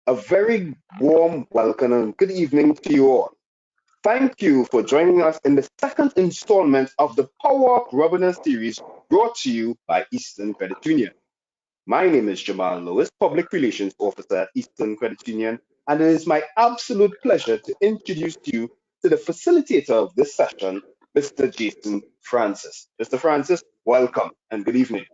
A very warm welcome and good evening to you all. Thank you for joining us in the second installment of the Power Up Webinar series brought to you by Eastern Credit Union. My name is Jamal Lewis, Public Relations Officer at Eastern Credit Union, and it is my absolute pleasure to introduce you to the facilitator of this session, Mr. Jaysen Francis. Mr. Francis, welcome and good evening.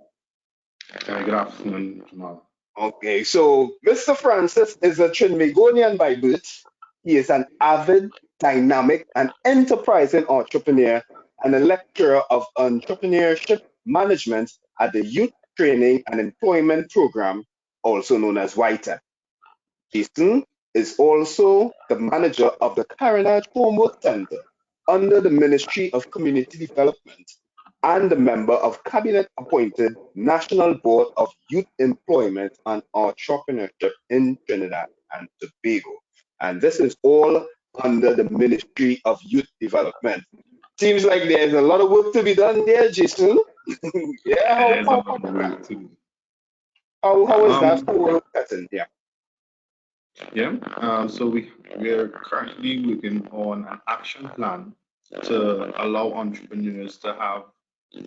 Good afternoon, Jamal. Okay, so Mr. Francis is a Trinbagonian by birth. He is an avid, dynamic, and enterprising entrepreneur and a lecturer of entrepreneurship management at the Youth Training and Employment Program, also known as WITEP. Jaysen is also the manager of the Carnage Homework Center under the Ministry of Community Development and a member of cabinet-appointed National Board of Youth Employment and Entrepreneurship in Trinidad and Tobago. And this is all under the Ministry of Youth Development. Seems like there's a lot of work to be done there, Jaysen. Yeah, how is that whole pattern here? So we are currently working on an action plan to allow entrepreneurs to have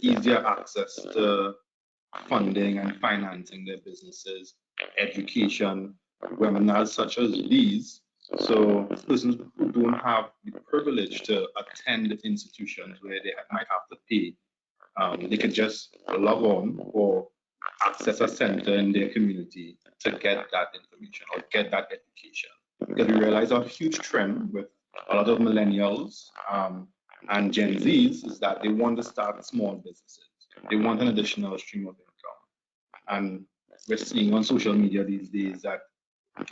easier access to funding and financing their businesses, education, webinars such as these. So persons who don't have the privilege to attend institutions where they might have to pay, they could just log on or access a center in their community to get that information or get that education. Because we realize a huge trend with a lot of millennials and Gen Zs is that they want to start small businesses. They want an additional stream of income. And we're seeing on social media these days that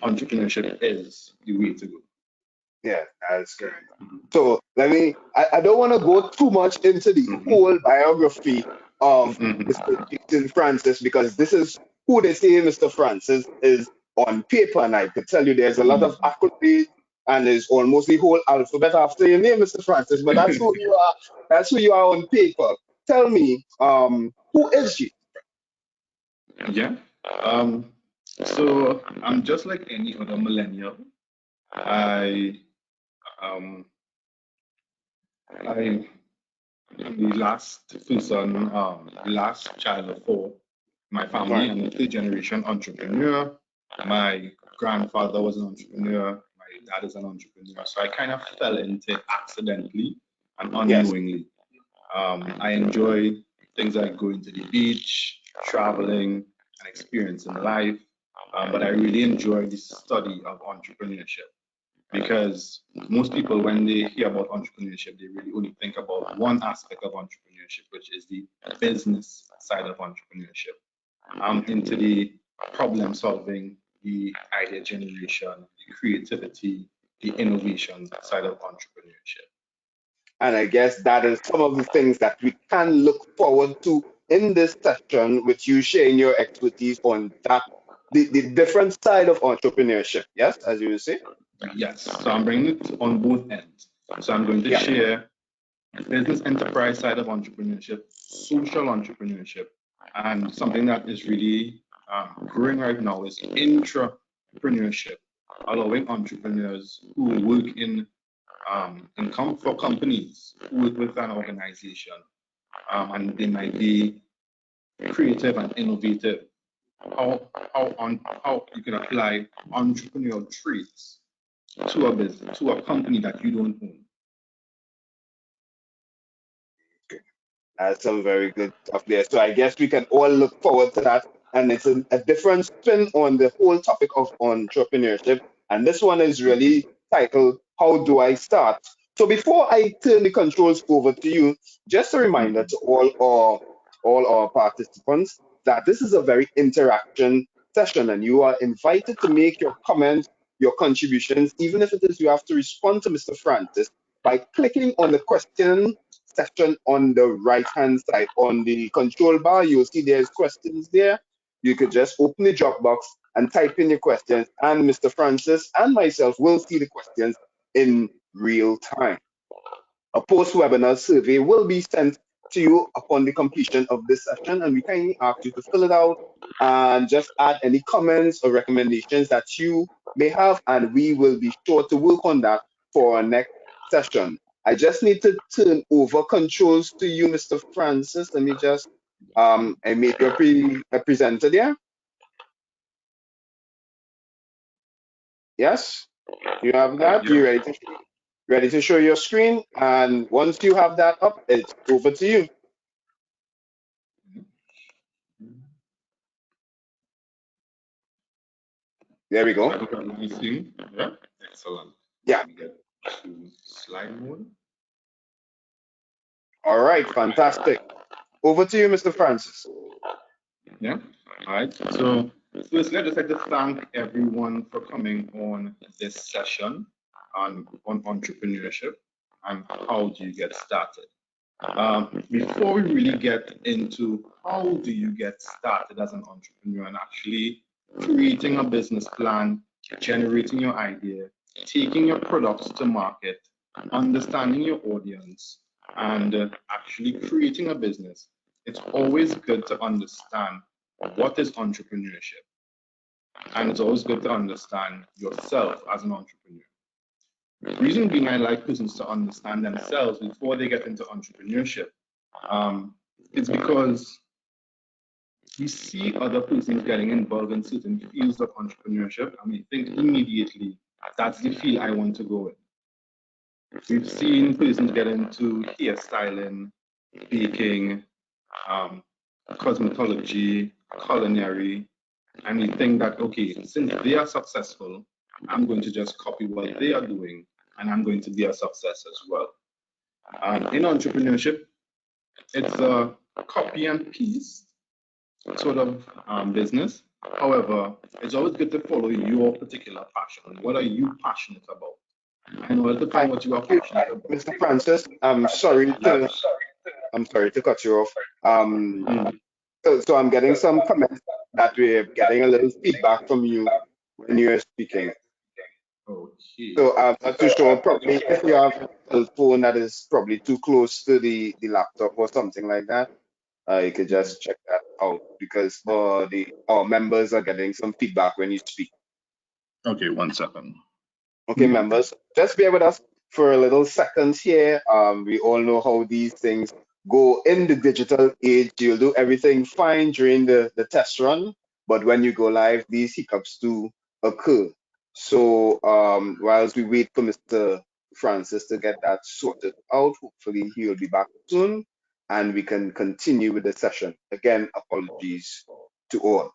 entrepreneurship is the way to go. Yeah, that's correct. So I don't want to go too much into the whole biography of Mr. Jaysen Francis, because this is who they say Mr. Francis is on paper, and I could tell you there's a lot of accolades and there's almost the whole alphabet after your name, Mr. Francis, but that's who you are. That's who you are on paper. Tell me, who is you? Yeah. So I'm just like any other millennial. I'm the last son, the last child of four. My family, I'm a third generation entrepreneur. My grandfather was an entrepreneur. My dad is an entrepreneur. So I kind of fell into it accidentally and unknowingly. I enjoy things like going to the beach, traveling, and experiencing life. But I really enjoy the study of entrepreneurship, because most people, when they hear about entrepreneurship, they really only think about one aspect of entrepreneurship, which is the business side of entrepreneurship. Into the problem solving, the idea generation, the creativity, the innovation side of entrepreneurship. And I guess that is some of the things that we can look forward to in this session, with you sharing your expertise on that, the different side of entrepreneurship. Yes, as you say. Yes, so I'm bringing it on both ends. So I'm going to share the business enterprise side of entrepreneurship, social entrepreneurship, and something that is really growing right now is intrapreneurship, allowing entrepreneurs who work for companies, who work with an organization, and they might be creative and innovative, how you can apply entrepreneurial traits to a business, to a company that you don't own. That's some very good stuff there. So I guess we can all look forward to that. And it's a different spin on the whole topic of entrepreneurship. And this one is really titled, How Do I Start? So before I turn the controls over to you, just a reminder to all our participants that this is a very interaction session, and you are invited to make your comments, your contributions, even if it is you have to respond to Mr. Francis by clicking on the question section on the right hand side. On the control bar, you'll see there's questions there. You could just open the drop box and type in your questions, and Mr. Francis and myself will see the questions in real time. A post-webinar survey will be sent to you upon the completion of this session, and we kindly ask you to fill it out and just add any comments or recommendations that you may have, and we will be sure to work on that for our next session. I just need to turn over controls to you, Mr. Francis. Let me just I made you a presenter there. Yes, you have that. You Yeah. ready to show your screen? And once you have that up, it's over to you. There we So go. I hope everyone is seeing. Yeah. Excellent. Yeah. Let me get to slide mode. All right. Fantastic. Over to you, Mr. Francis. Yeah. All right. So firstly, I'd just like to thank everyone for coming on this session on entrepreneurship and how do you get started. Before we really get into how do you get started as an entrepreneur and actually creating a business plan, generating your idea, taking your products to market, understanding your audience, and actually creating a business, it's always good to understand what is entrepreneurship. And it's always good to understand yourself as an entrepreneur. The reason being, I like persons to understand themselves before they get into entrepreneurship. It's because we see other persons getting involved in certain fields of entrepreneurship, and we think immediately that's the field I want to go in. We've seen persons get into hairstyling, baking, cosmetology, culinary, and we think that, okay, since they are successful, I'm going to just copy what they are doing, and I'm going to be a success as well. In entrepreneurship, it's a copy and paste sort of business. However, it's always good to follow your particular passion. What are you passionate about? In order to find what you are Thank passionate you, about. Mr. Francis. I'm sorry to cut you off. So I'm getting some comments that we're getting a little feedback from you when you're speaking. Okay. So I'm not too sure. Probably if you have a cell phone that is probably too close to the laptop or something like that, you could just check that out because our members are getting some feedback when you speak. Okay, 1 second. Okay, members, just bear with us for a little seconds here. We all know how these things go in the digital age. You'll do everything fine during the test run, but when you go live, these hiccups do occur. So whilst we wait for Mr. Francis to get that sorted out, hopefully he will be back soon and we can continue with the session. Again, apologies to all.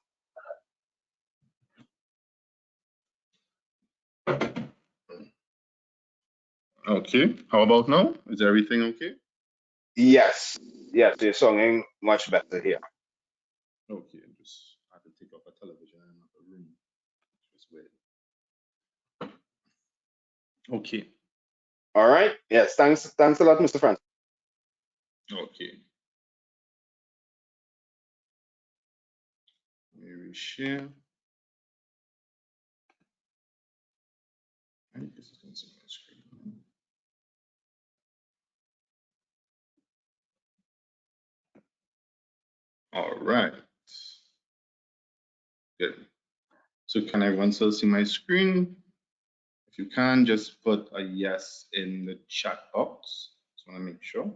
Okay, how about now? Is everything okay? Yes, yes, you're sounding much better here. Okay, just have to take off a television in another room. Just wait. Okay, All right. Yes, thanks a lot, Mr. Francis. okay. Let me share. I think this is on my screen. All right. Good. So can everyone still see my screen? If you can, just put a yes in the chat box. Just want to make sure.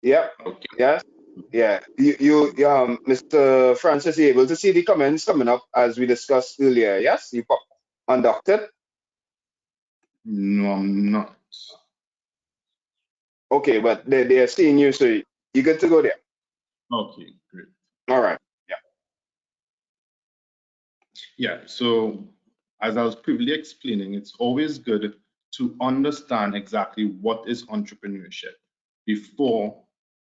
Yep. Okay. Yes. Yeah. Mr. Francis, you able to see the comments coming up as we discussed earlier? Yes. You pop undocked it. No, I'm not. Okay, but they're seeing you, so you good to go there. Okay, great. All right. Yeah. Yeah, so as I was previously explaining, it's always good to understand exactly what is entrepreneurship before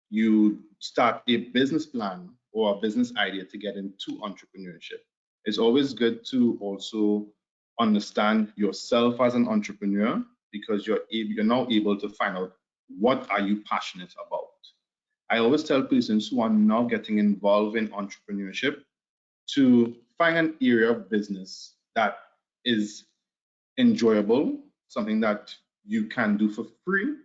you start a business plan or a business idea to get into entrepreneurship. It's always good to also understand yourself as an entrepreneur because you're now able to find out what are you passionate about. I always tell persons who are now getting involved in entrepreneurship to find an area of business that is enjoyable, something that you can do for free,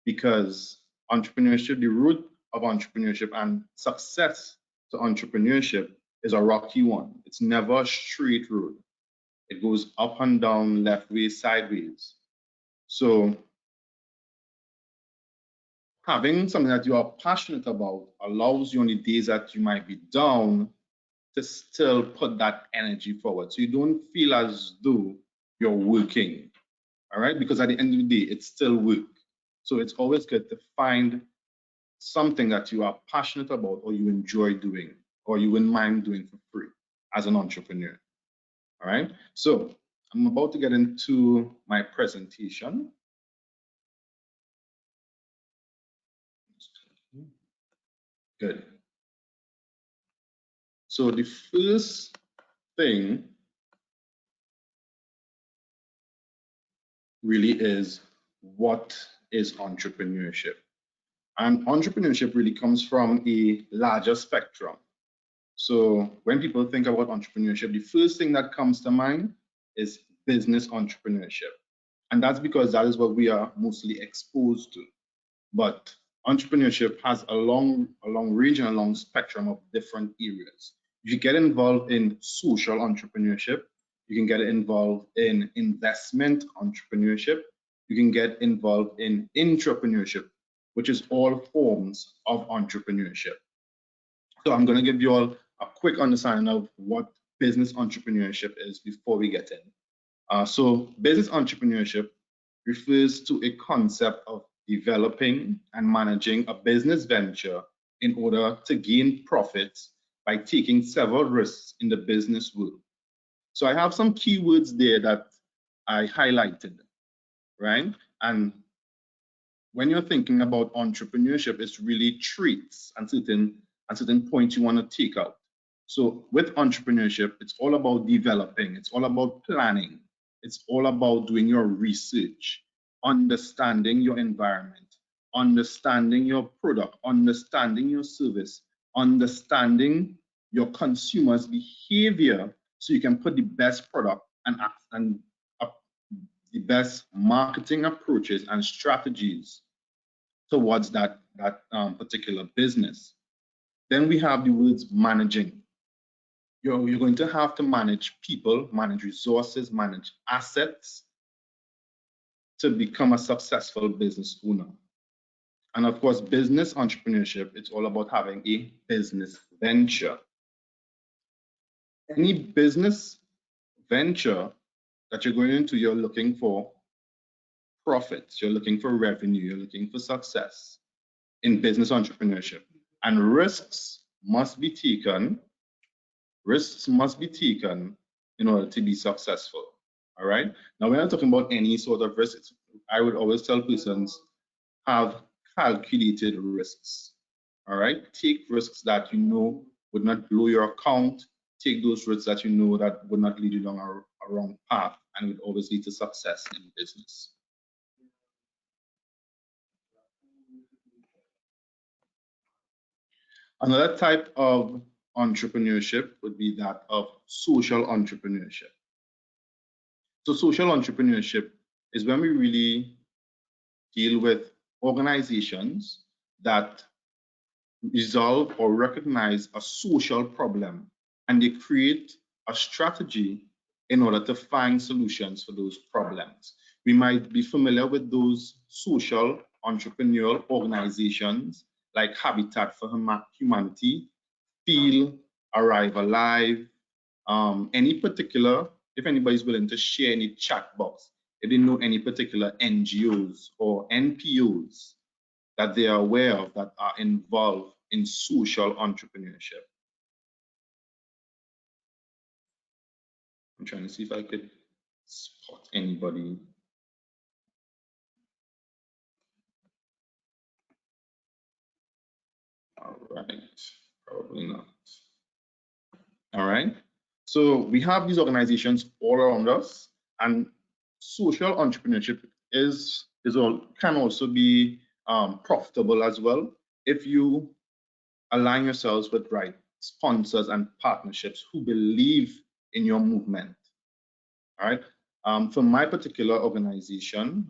because entrepreneurship, the root of entrepreneurship and success to entrepreneurship is a rocky one. It's never a straight road. It goes up and down, left ways, sideways. So having something that you are passionate about allows you on the days that you might be down to still put that energy forward. So you don't feel as though you're working, all right? Because at the end of the day, it's still work. So it's always good to find something that you are passionate about or you enjoy doing or you wouldn't mind doing for free as an entrepreneur, all right? So I'm about to get into my presentation. Good. So the first thing really is, what is entrepreneurship? And entrepreneurship really comes from a larger spectrum. So when people think about entrepreneurship, the first thing that comes to mind is business entrepreneurship. And that's because that is what we are mostly exposed to. But entrepreneurship has a long range and a long spectrum of different areas. You get involved in social entrepreneurship. You can get involved in investment entrepreneurship. You can get involved in intrapreneurship, which is all forms of entrepreneurship. So I'm going to give you all a quick understanding of what business entrepreneurship is before we get in. So business entrepreneurship refers to a concept of developing and managing a business venture in order to gain profits by taking several risks in the business world. So I have some keywords there that I highlighted, right? And when you're thinking about entrepreneurship, it's really traits and certain points you want to take out. So with entrepreneurship, it's all about developing, it's all about planning, it's all about doing your research, understanding your environment, understanding your product, understanding your service, understanding your consumers' behavior, so you can put the best product and the best marketing approaches and strategies towards that particular business. Then we have the words managing. You're going to have to manage people, manage resources, manage assets to become a successful business owner. And of course, business entrepreneurship, it's all about having a business venture. Any business venture that you're going into, you're looking for profits, you're looking for revenue, you're looking for success in business entrepreneurship. And risks must be taken. Risks must be taken in order to be successful. All right. Now, when I'm talking about any sort of risks, I would always tell persons, have calculated risks. All right. Take risks that you know would not blow your account. Take those risks that you know that would not lead you down a wrong path and would always lead to success in business. Another type of entrepreneurship would be that of social entrepreneurship. So social entrepreneurship is when we really deal with organizations that resolve or recognize a social problem, and they create a strategy in order to find solutions for those problems. We might be familiar with those social entrepreneurial organizations like Habitat for Humanity, Feel, Arrive Alive, any particular, if anybody's willing to share any chat box, if they know any particular NGOs or NPOs that they are aware of that are involved in social entrepreneurship. I'm trying to see if I could spot anybody. All right, probably not. All right, so we have these organizations all around us, and social entrepreneurship can also be profitable as well if you align yourselves with right sponsors and partnerships who believe in your movement. All right, For my particular organization,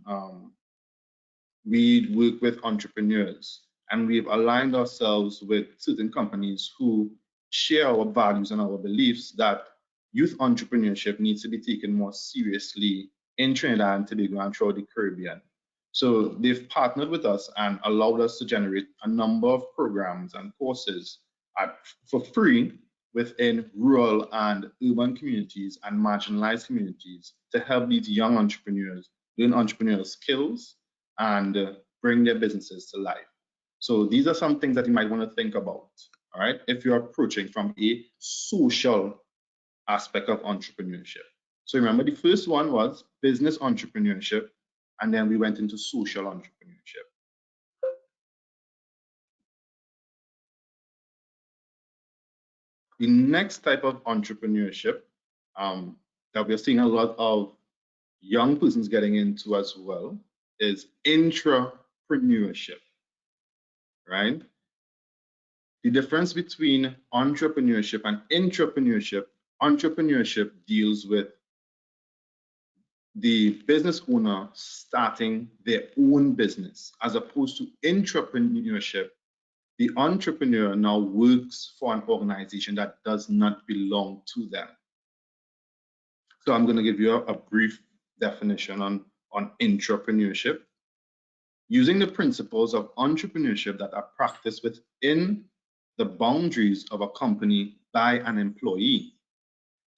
we work with entrepreneurs, and we've aligned ourselves with certain companies who share our values and our beliefs that youth entrepreneurship needs to be taken more seriously in Trinidad and Tobago and throughout the Caribbean. So they've partnered with us and allowed us to generate a number of programs and courses for free within rural and urban communities and marginalized communities to help these young entrepreneurs learn entrepreneurial skills and bring their businesses to life. So these are some things that you might want to think about, all right, if you're approaching from a social aspect of entrepreneurship. So remember, the first one was business entrepreneurship, and then we went into social entrepreneurship. The next type of entrepreneurship that we're seeing a lot of young persons getting into as well is intrapreneurship, right? The difference between entrepreneurship and entrepreneurship deals with the business owner starting their own business, as opposed to intrapreneurship. The entrepreneur now works for an organization that does not belong to them. So I'm going to give you a brief definition on intrapreneurship. Using the principles of entrepreneurship that are practiced within the boundaries of a company by an employee.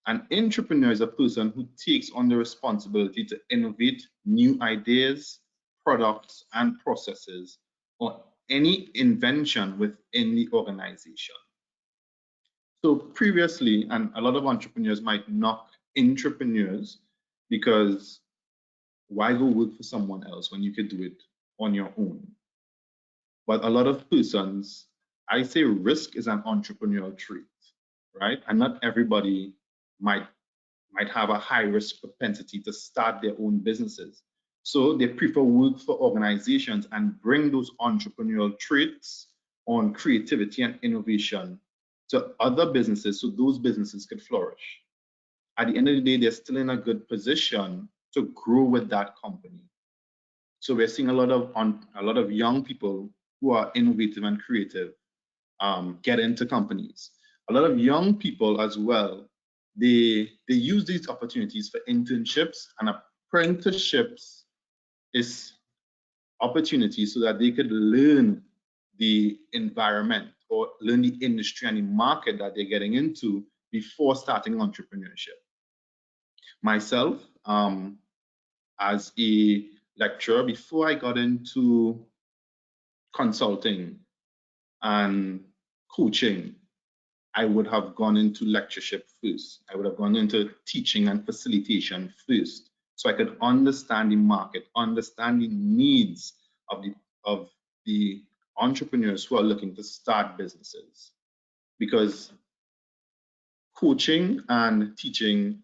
An entrepreneur is a person who takes on the responsibility to innovate new ideas, products, and processes, or any invention within the organization. So previously, and a lot of entrepreneurs might knock entrepreneurs because why go work for someone else when you could do it on your own? But a lot of persons, I say risk is an entrepreneurial trait, right? And not everybody might have a high risk propensity to start their own businesses. So they prefer work for organizations and bring those entrepreneurial traits on creativity and innovation to other businesses so those businesses could flourish. At the end of the day, they're still in a good position to grow with that company. So we're seeing a lot of young people who are innovative and creative get into companies. A lot of young people as well, they use these opportunities for internships, and apprenticeships is opportunities so that they could learn the environment or learn the industry and the market that they're getting into before starting entrepreneurship. Myself, as a lecturer, before I got into consulting and coaching, I would have gone into lectureship first. I would have gone into teaching and facilitation first, so I could understand the market, understand the needs of the entrepreneurs who are looking to start businesses. Because coaching and teaching,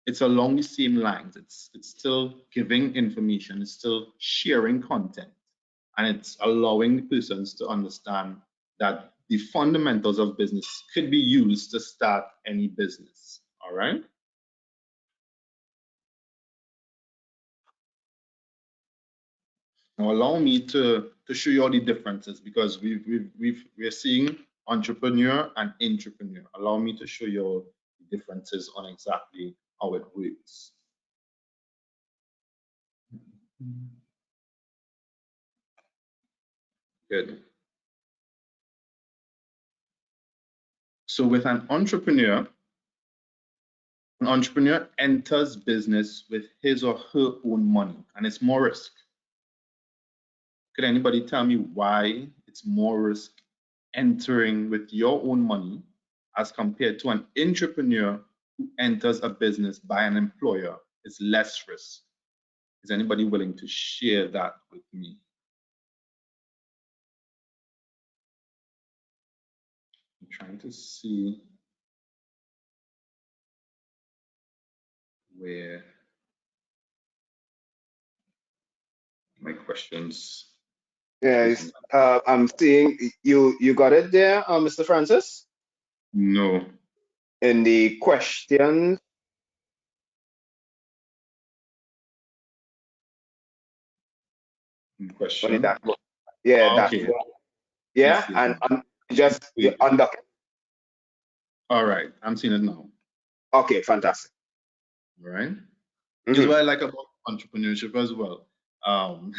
it's along the same lines. It's still giving information, it's still sharing content, and it's allowing the persons to understand that the fundamentals of business could be used to start any business. All right. Now allow me to show you all the differences, because we're seeing entrepreneur and intrapreneur. Allow me to show you all the differences on exactly how it works. Good. So with an entrepreneur enters business with his or her own money, and it's more risk. Could anybody tell me why it's more risk entering with your own money as compared to an entrepreneur who enters a business by an employer? It's less risk. Is anybody willing to share that with me? I'm trying to see where my questions. Yes, I'm seeing you got it there, Mr. Francis, No. in the questions. In Only question. that one. Yeah, that Okay. one. I Yeah, see it and now. just Wait. under. All right. I'm seeing it now. Okay, fantastic. All right. Here's Hmm. what I like about entrepreneurship as well. Um,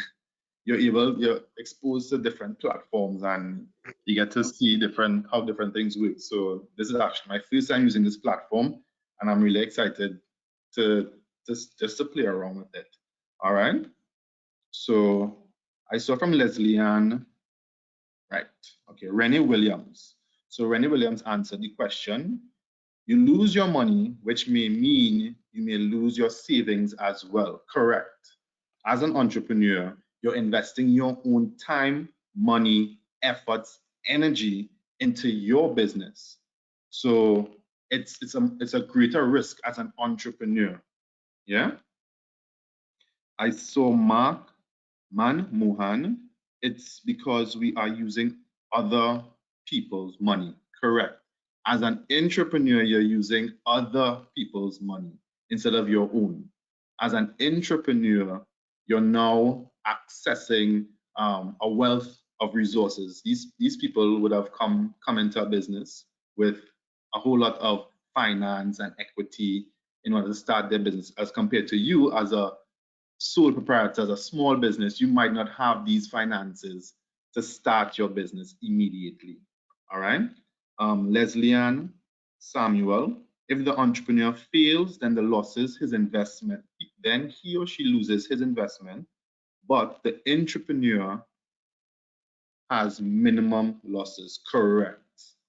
you're exposed to different platforms and you get to see how different things work. So this is actually my first time using this platform, and I'm really excited to just to play around with it. All right. So I saw from Leslie Ann, right? Okay, Rennie Williams. So Rennie Williams answered the question. You lose your money, which may mean you may lose your savings as well. Correct. As an entrepreneur, you're investing your own time, money, efforts, energy into your business. So it's a greater risk as an entrepreneur. Yeah. I saw Mark Mohan. It's because we are using other people's money. Correct. As an entrepreneur, you're using other people's money instead of your own. As an entrepreneur, you're now accessing a wealth of resources. These people would have come into a business with a whole lot of finance and equity in order to start their business, as compared to you as a sole proprietor, as a small business. You might not have these finances to start your business immediately. All right. Leslie Ann Samuel, if the entrepreneur fails, then the losses his investment, then he or she loses his investment, but the entrepreneur has minimum losses. Correct.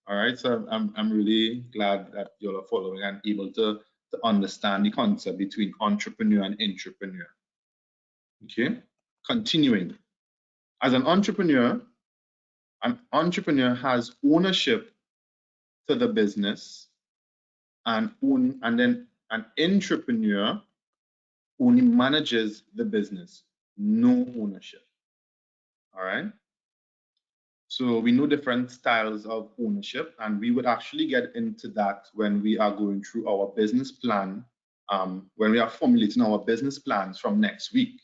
All right. So I'm really glad that you're following and able to understand the concept between entrepreneur and intrapreneur. Okay. Continuing. As an entrepreneur has ownership to the business, and then an entrepreneur only manages the business, no ownership. All right. So we know different styles of ownership, and we would actually get into that when we are going through our business plan, when we are formulating our business plans from next week.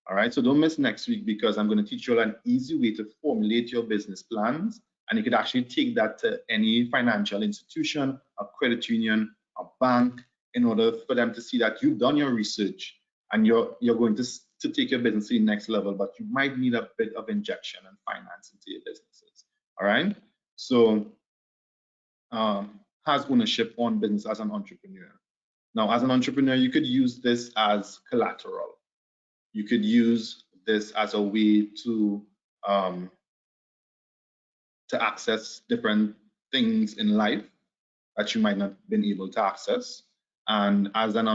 All right, so don't miss next week, because I'm going to teach you all an easy way to formulate your business plans. And you could actually take that to any financial institution, a credit union, a bank, in order for them to see that you've done your research and you're going to take your business to the next level, but you might need a bit of injection and finance into your businesses. All right, so has ownership on business as an entrepreneur. Now, as an entrepreneur, you could use this as collateral. You could use this as a way um, to access different things in life that you might not have been able to access. And as an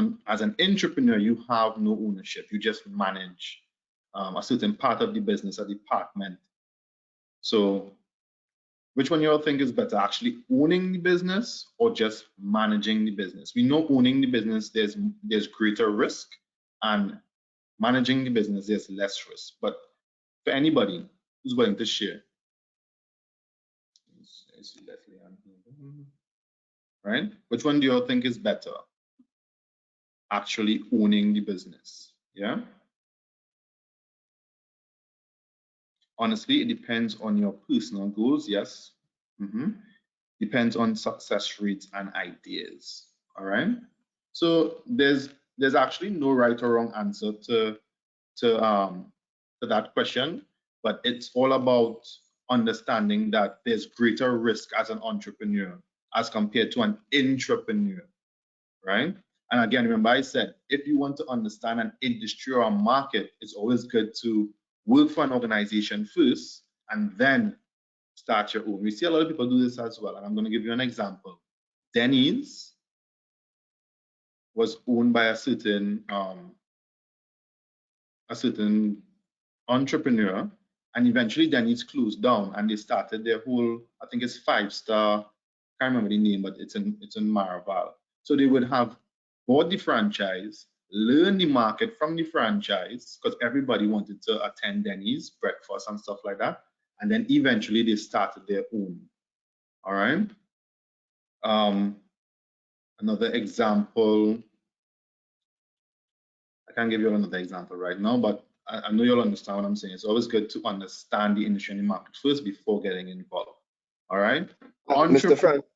entrepreneur, you have no ownership. You just manage a certain part of the business, a department. So which one you all think is better, actually owning the business or just managing the business? We know owning the business, there's greater risk, and managing the business, there's less risk. But for anybody who's willing to share, right? Which one do you all think is better? Actually owning the business, yeah? Honestly, it depends on your personal goals, yes. Depends on success rates and ideas, all right? So there's actually no right or wrong answer to that question, but it's all about understanding that there's greater risk as an entrepreneur as compared to an intrapreneur, right? And again, remember I said, if you want to understand an industry or a market, it's always good to work for an organization first and then start your own. We see a lot of people do this as well, and I'm going to give you an example. Denny's was owned by a certain entrepreneur, and eventually Denny's closed down, and they started their whole, I think it's 5 Star, can't remember the name, but it's in Maraval. So they would have bought the franchise, learn the market from the franchise, because everybody wanted to attend Denny's breakfast and stuff like that, and then eventually they started their own. All right. Another example, I can't give you another example right now, but I know you'll understand what I'm saying. It's always good to understand the industry and the market first before getting involved. All right. Mr. Francis.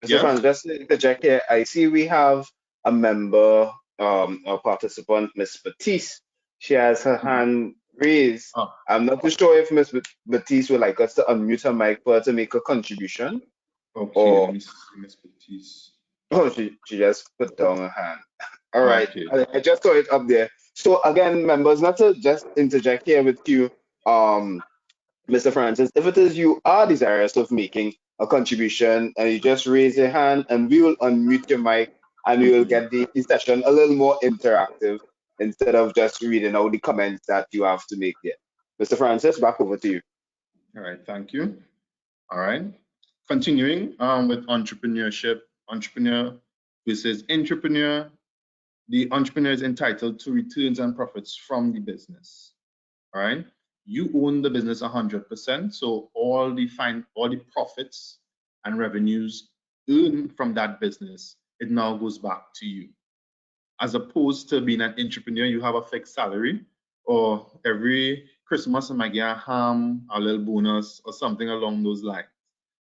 Mr. Yeah. Francis, just to interject here, I see we have a member, a participant, Miss Batiste. She has her hand raised. Oh, I'm not too sure if Miss Batiste would like us to unmute her mic for her to make a contribution, okay. Let or me see, Miss Baptiste. oh, she just put down her hand. All right, Okay. I just saw it up there. So again, members, not to just interject here with you, Mr. Francis, if it is you are desirous of making a contribution and you just raise your hand and we will unmute your mic and we will get the session a little more interactive instead of just reading out the comments that you have to make there. Mr. Francis, back over to you. All right. Thank you. All right. Continuing with entrepreneurship, entrepreneur versus entrepreneur. The entrepreneur is entitled to returns and profits from the business. All right. You own the business 100%. So all the profits and revenues earned from that business, it now goes back to you. As opposed to being an entrepreneur, you have a fixed salary, or every Christmas you might get a ham, a little bonus, or something along those lines,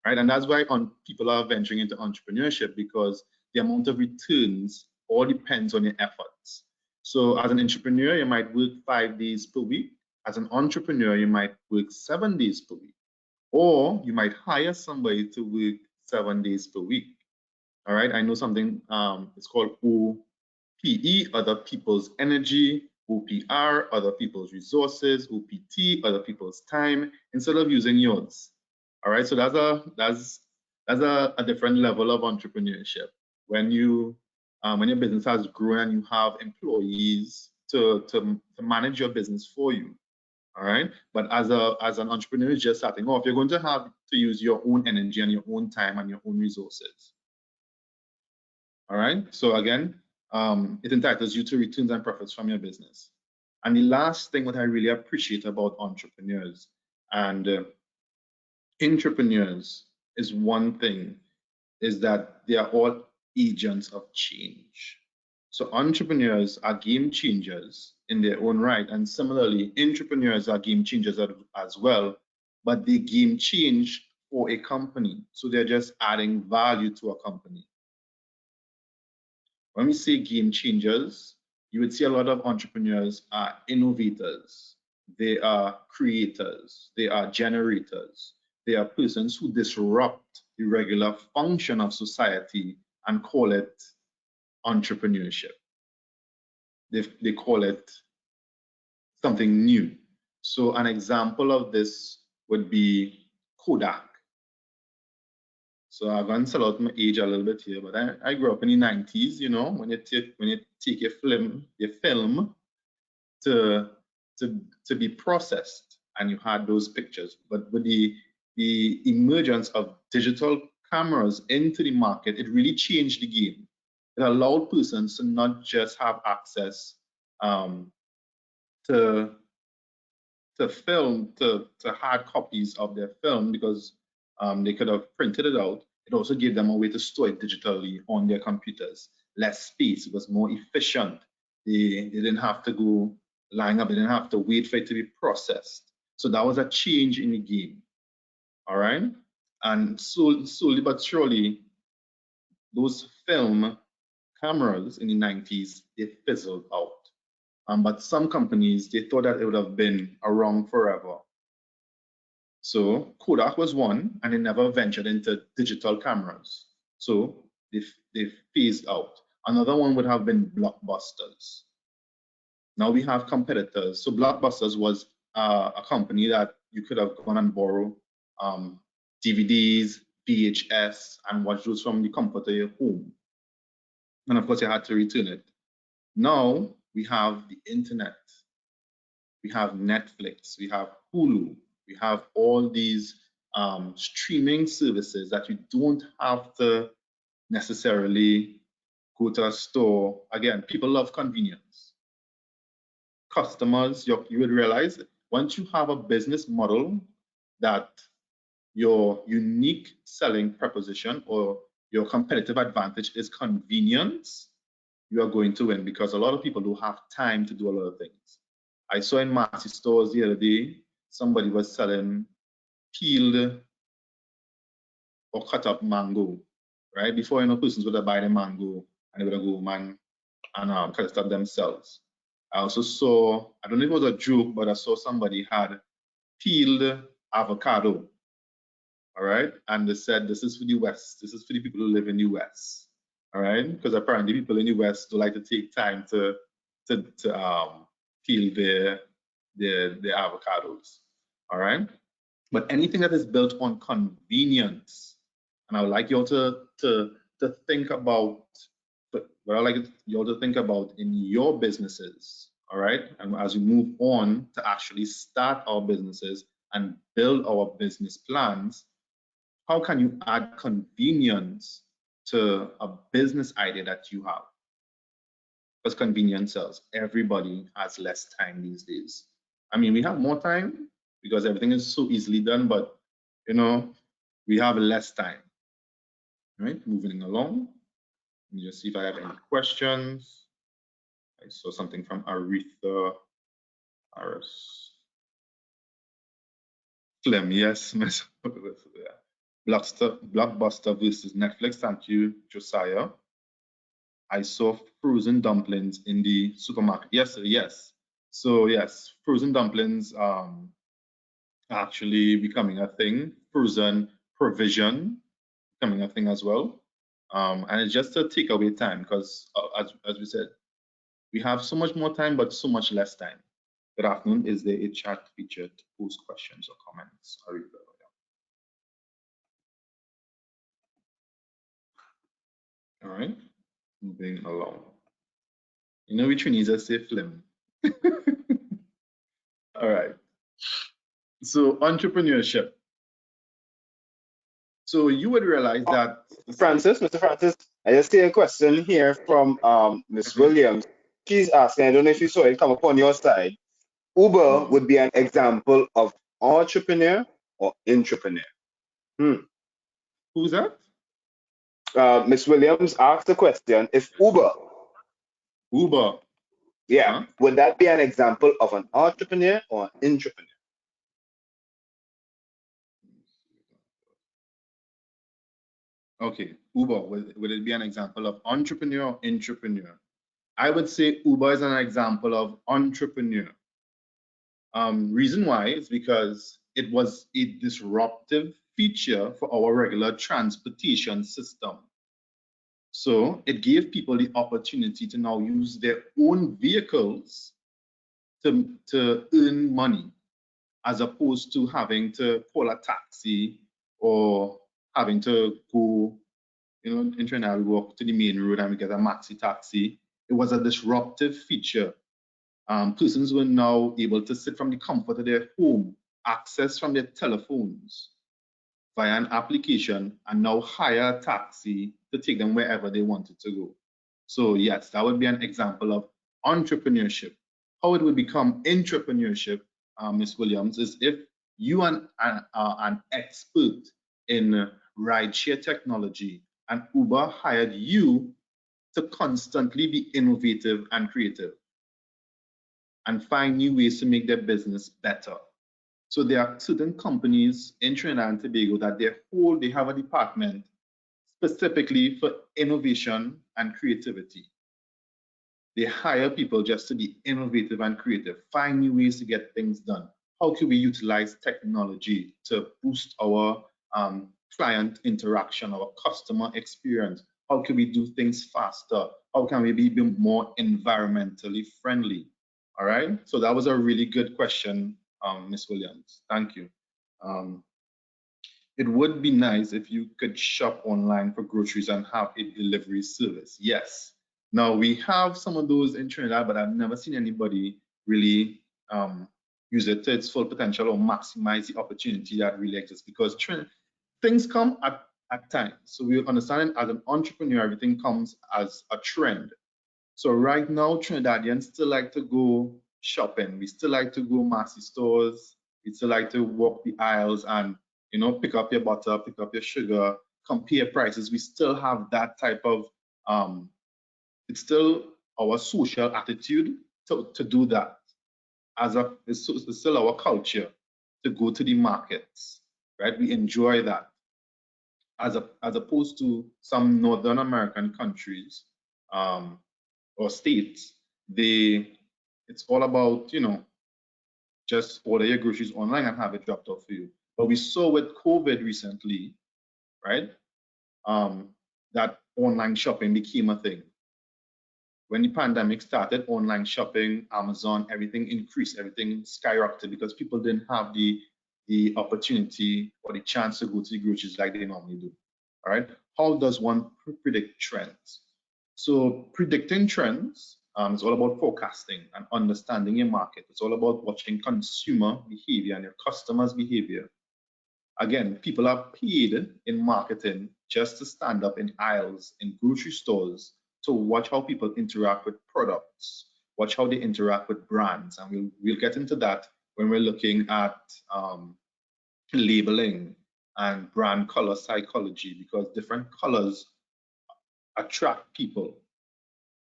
right? And that's why people are venturing into entrepreneurship, because the amount of returns all depends on your efforts. So as an entrepreneur, you might work 5 days per week. As an entrepreneur, you might work 7 days per week, or you might hire somebody to work 7 days per week. All right, I know something, it's called OPE, other people's energy, OPR, other people's resources, OPT, other people's time, instead of using yours. All right, so that's a different level of entrepreneurship. When when your business has grown and you have employees to manage your business for you. All right, but as an entrepreneur just starting off, you're going to have to use your own energy and your own time and your own resources. All right, so again, it entitles you to returns and profits from your business. And the last thing what I really appreciate about entrepreneurs and entrepreneurs is one thing, is that they are all agents of change. So entrepreneurs are game changers in their own right, and similarly, entrepreneurs are game changers as well, but they game change for a company. So they're just adding value to a company. When we say game changers, you would see a lot of entrepreneurs are innovators, they are creators, they are generators, they are persons who disrupt the regular function of society and call it entrepreneurship. They call it something new. So an example of this would be Kodak. So I'm going to sell out my age a little bit here, but I grew up in the 90s, you know, when you take your film to be processed and you had those pictures. But with the emergence of digital cameras into the market, it really changed the game. It allowed persons to not just have access to film, to hard copies of their film, because they could have printed it out. It also gave them a way to store it digitally on their computers. Less space, it was more efficient. They didn't have to go line up, they didn't have to wait for it to be processed. So that was a change in the game. All right. And slowly but surely, those film cameras in the 90s, they fizzled out. But some companies, they thought that it would have been around forever. So Kodak was one, and they never ventured into digital cameras. So they phased out. Another one would have been Blockbusters. Now we have competitors. So Blockbusters was a company that you could have gone and borrow DVDs, VHS, and watch those from the comfort of your home. And of course, you had to return it. Now we have the internet. We have Netflix, we have Hulu, we have all these streaming services that you don't have to necessarily go to a store. Again, people love convenience. Customers, you would realize once you have a business model that your unique selling proposition or your competitive advantage is convenience, you are going to win, because a lot of people don't have time to do a lot of things. I saw in Massy stores the other day, somebody was selling peeled or cut up mango, right? Before, you know, persons would buy the mango and they would go man and cut it up themselves. I also saw, I don't know if it was a joke, but I saw somebody had peeled avocado, all right? And they said, this is for the West. This is for the people who live in the West, all right? Because apparently people in the West do like to take time to peel their avocados, all right? But anything that is built on convenience, and I would like you all to think about, what I like you all to think about in your businesses, all right? And as we move on to actually start our businesses and build our business plans, how can you add convenience to a business idea that you have? Because convenience sells. Everybody has less time these days. I mean, we have more time because everything is so easily done, but you know, we have less time. Right, moving along. Let me just see if I have any questions. I saw something from Aretha Harris. Clem, yes. Blockbuster versus Netflix. Thank you, Josiah. I saw frozen dumplings in the supermarket. Yes, sir, yes. So yes, frozen dumplings actually becoming a thing. Frozen provision becoming a thing as well. And it's just to take away time because as we said, we have so much more time, but so much less time. Good afternoon. Is there a chat feature to post questions or comments? All right, moving along. You know which one is a safe film? All right. So entrepreneurship. So you would realize that Mr. Francis, I just see a question here from Miss Williams. She's asking, I don't know if you saw it come up on your side. Uber would be an example of entrepreneur or intrapreneur. Who's that? Miss Williams asked the question, if Uber, yeah, would that be an example of an entrepreneur or an intrapreneur? Okay, Uber, would it be an example of entrepreneur or intrapreneur? I would say Uber is an example of entrepreneur. Reason why is because it was a disruptive feature for our regular transportation system. So it gave people the opportunity to now use their own vehicles to earn money, as opposed to having to call a taxi or having to go, you know, in Trinidad, we walk to the main road and we get a maxi taxi. It was a disruptive feature. Persons were now able to sit from the comfort of their home, access from their telephones via an application, and now hire a taxi to take them wherever they wanted to go. So yes, that would be an example of entrepreneurship. How it would become intrapreneurship, Ms. Williams, is if you are an expert in rideshare technology and Uber hired you to constantly be innovative and creative and find new ways to make their business better. So there are certain companies in Trinidad and Tobago that they have a department specifically for innovation and creativity. They hire people just to be innovative and creative, find new ways to get things done. How can we utilize technology to boost our client interaction, our customer experience? How can we do things faster? How can we be more environmentally friendly? All right, so that was a really good question, Ms. Williams. Thank you. It would be nice if you could shop online for groceries and have a delivery service. Yes. Now we have some of those in Trinidad, but I've never seen anybody really use it to its full potential or maximize the opportunity that really exists, because things come at times. So we understand as an entrepreneur, everything comes as a trend. So right now, Trinidadians still like to go shopping. We still like to go Massy stores. We still like to walk the aisles and, you know, pick up your butter, pick up your sugar, compare prices. We still have that type of, it's still our social attitude to do that. it's still our culture to go to the markets, right? We enjoy that, as opposed to some Northern American countries or states. It's all about, just order your groceries online and have it dropped off for you. But we saw with COVID recently, right, that online shopping became a thing. When the pandemic started, online shopping, Amazon, everything increased, everything skyrocketed because people didn't have the opportunity or the chance to go to the groceries like they normally do. All right. How does one predict trends? So predicting trends is all about forecasting and understanding your market. It's all about watching consumer behavior and your customers' behavior. Again, people are paid in marketing just to stand up in aisles in grocery stores to watch how people interact with products, watch how they interact with brands. And we'll get into that when we're looking at labeling and brand color psychology, because different colors attract people.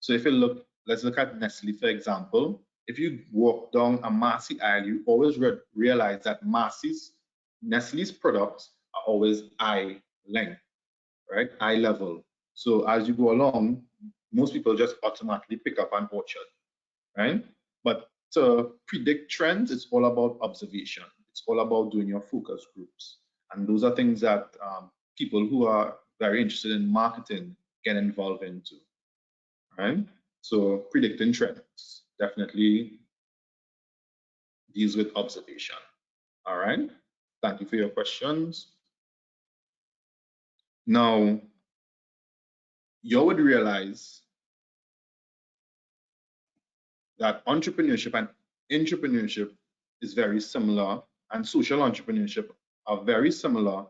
So if you look, let's look at Nestle, for example. If you walk down a Marcy aisle, you always realize that Nestle's products are always eye length, right? Eye level. So as you go along, most people just automatically pick up an Orchard, right? But to predict trends, it's all about observation. It's all about doing your focus groups. And those are things that people who are very interested in marketing get involved into, right? So predicting trends definitely deals with observation. All right. Thank you for your questions. Now, you would realize that entrepreneurship and intrapreneurship is very similar, and social entrepreneurship are very similar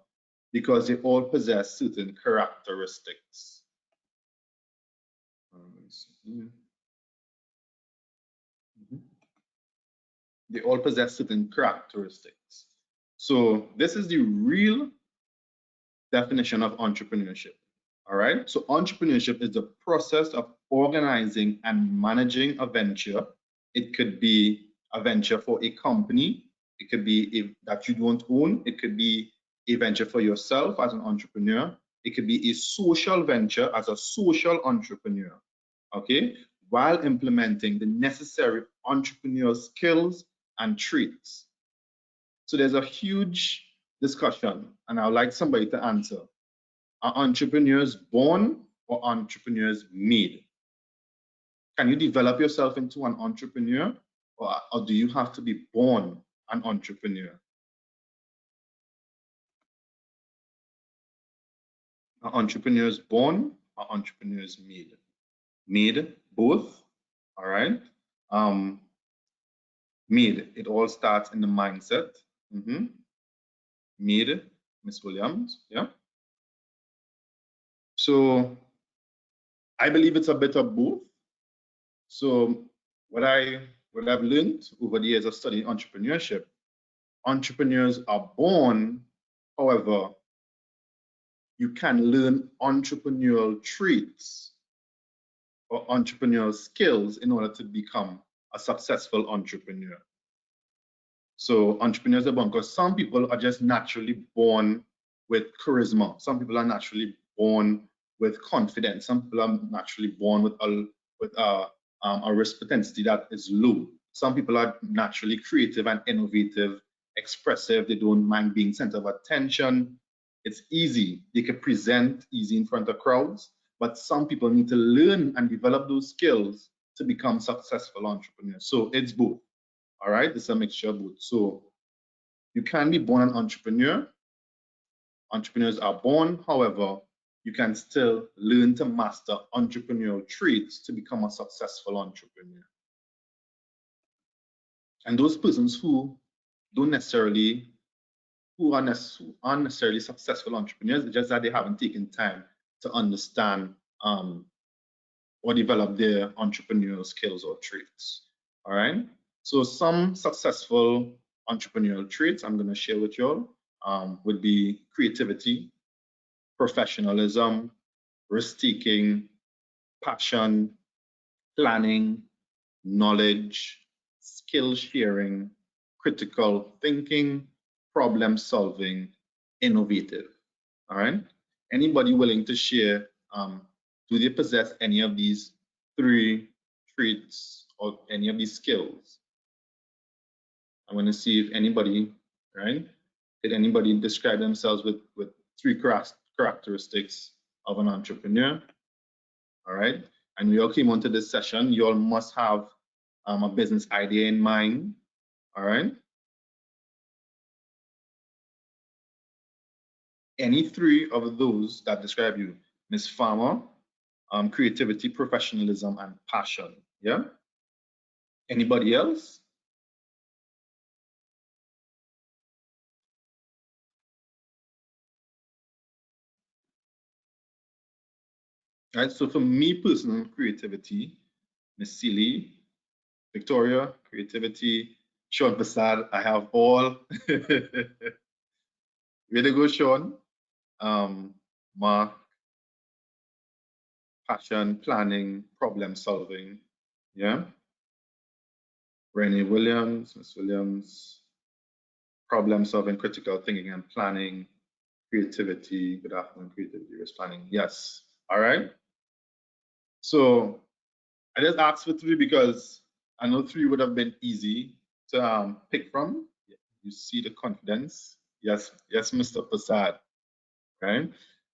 because they all possess certain characteristics. They all possess certain characteristics. So this is the real definition of entrepreneurship. All right. So entrepreneurship is the process of organizing and managing a venture. It could be a venture for a company. It could be that you don't own. It could be a venture for yourself as an entrepreneur. It could be a social venture as a social entrepreneur. Okay. While implementing the necessary entrepreneurial skills and traits. So there's a huge discussion, and I would like somebody to answer. Are entrepreneurs born or entrepreneurs made? Can you develop yourself into an entrepreneur, or do you have to be born an entrepreneur? Are entrepreneurs born or entrepreneurs made? Made, both. All right. Made, it all starts in the mindset. Made, Miss Williams, yeah. So I believe it's a bit of both. So what I've learned over the years of studying entrepreneurship, entrepreneurs are born. However, you can learn entrepreneurial traits or entrepreneurial skills in order to become a successful entrepreneur. So entrepreneurs are born because some people are just naturally born with charisma. Some people are naturally born with confidence. Some people are naturally born with a risk propensity that is low. Some people are naturally creative and innovative, expressive. They don't mind being center of attention. It's easy. They can present easy in front of crowds. But some people need to learn and develop those skills to become successful entrepreneurs. So it's both. All right, it's a mixture of both. So you can be born an entrepreneur. Entrepreneurs are born, however, you can still learn to master entrepreneurial traits to become a successful entrepreneur. And those persons who aren't necessarily successful entrepreneurs, it's just that they haven't taken time to understand or develop their entrepreneurial skills or traits. All right. So some successful entrepreneurial traits I'm going to share with you all would be creativity, professionalism, risk-taking, passion, planning, knowledge, skill sharing, critical thinking, problem solving, innovative. All right. Anybody willing to share? Do they possess any of these three traits or any of these skills? I want to see if anybody, right? Did anybody describe themselves with three characteristics of an entrepreneur? All right. And we all came onto this session. You all must have a business idea in mind. All right. Any three of those that describe you, Miss Farmer, creativity, professionalism, and passion. Yeah. Anybody else? Right. So for me, personal creativity, Miss Seeley, Victoria, creativity, Sean Prasad, I have all. Way to go, Sean. Mark, passion, planning, problem solving. Yeah. Renee Williams, Miss Williams, problem solving, critical thinking and planning, creativity. Good afternoon, creativity, risk planning. Yes. All right. So I just asked for three because I know three would have been easy to pick from. You see the confidence. Yes, yes, Mr. Prasad. Right.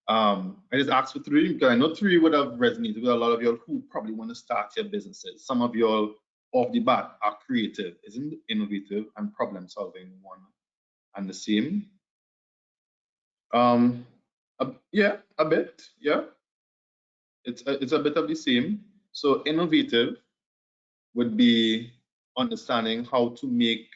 I just asked for three because I know three would have resonated with a lot of y'all who probably want to start your businesses. Some of y'all off the bat are creative, isn't innovative and problem solving one and the same. Yeah, a bit. Yeah, it's a bit of the same. So innovative would be understanding how to make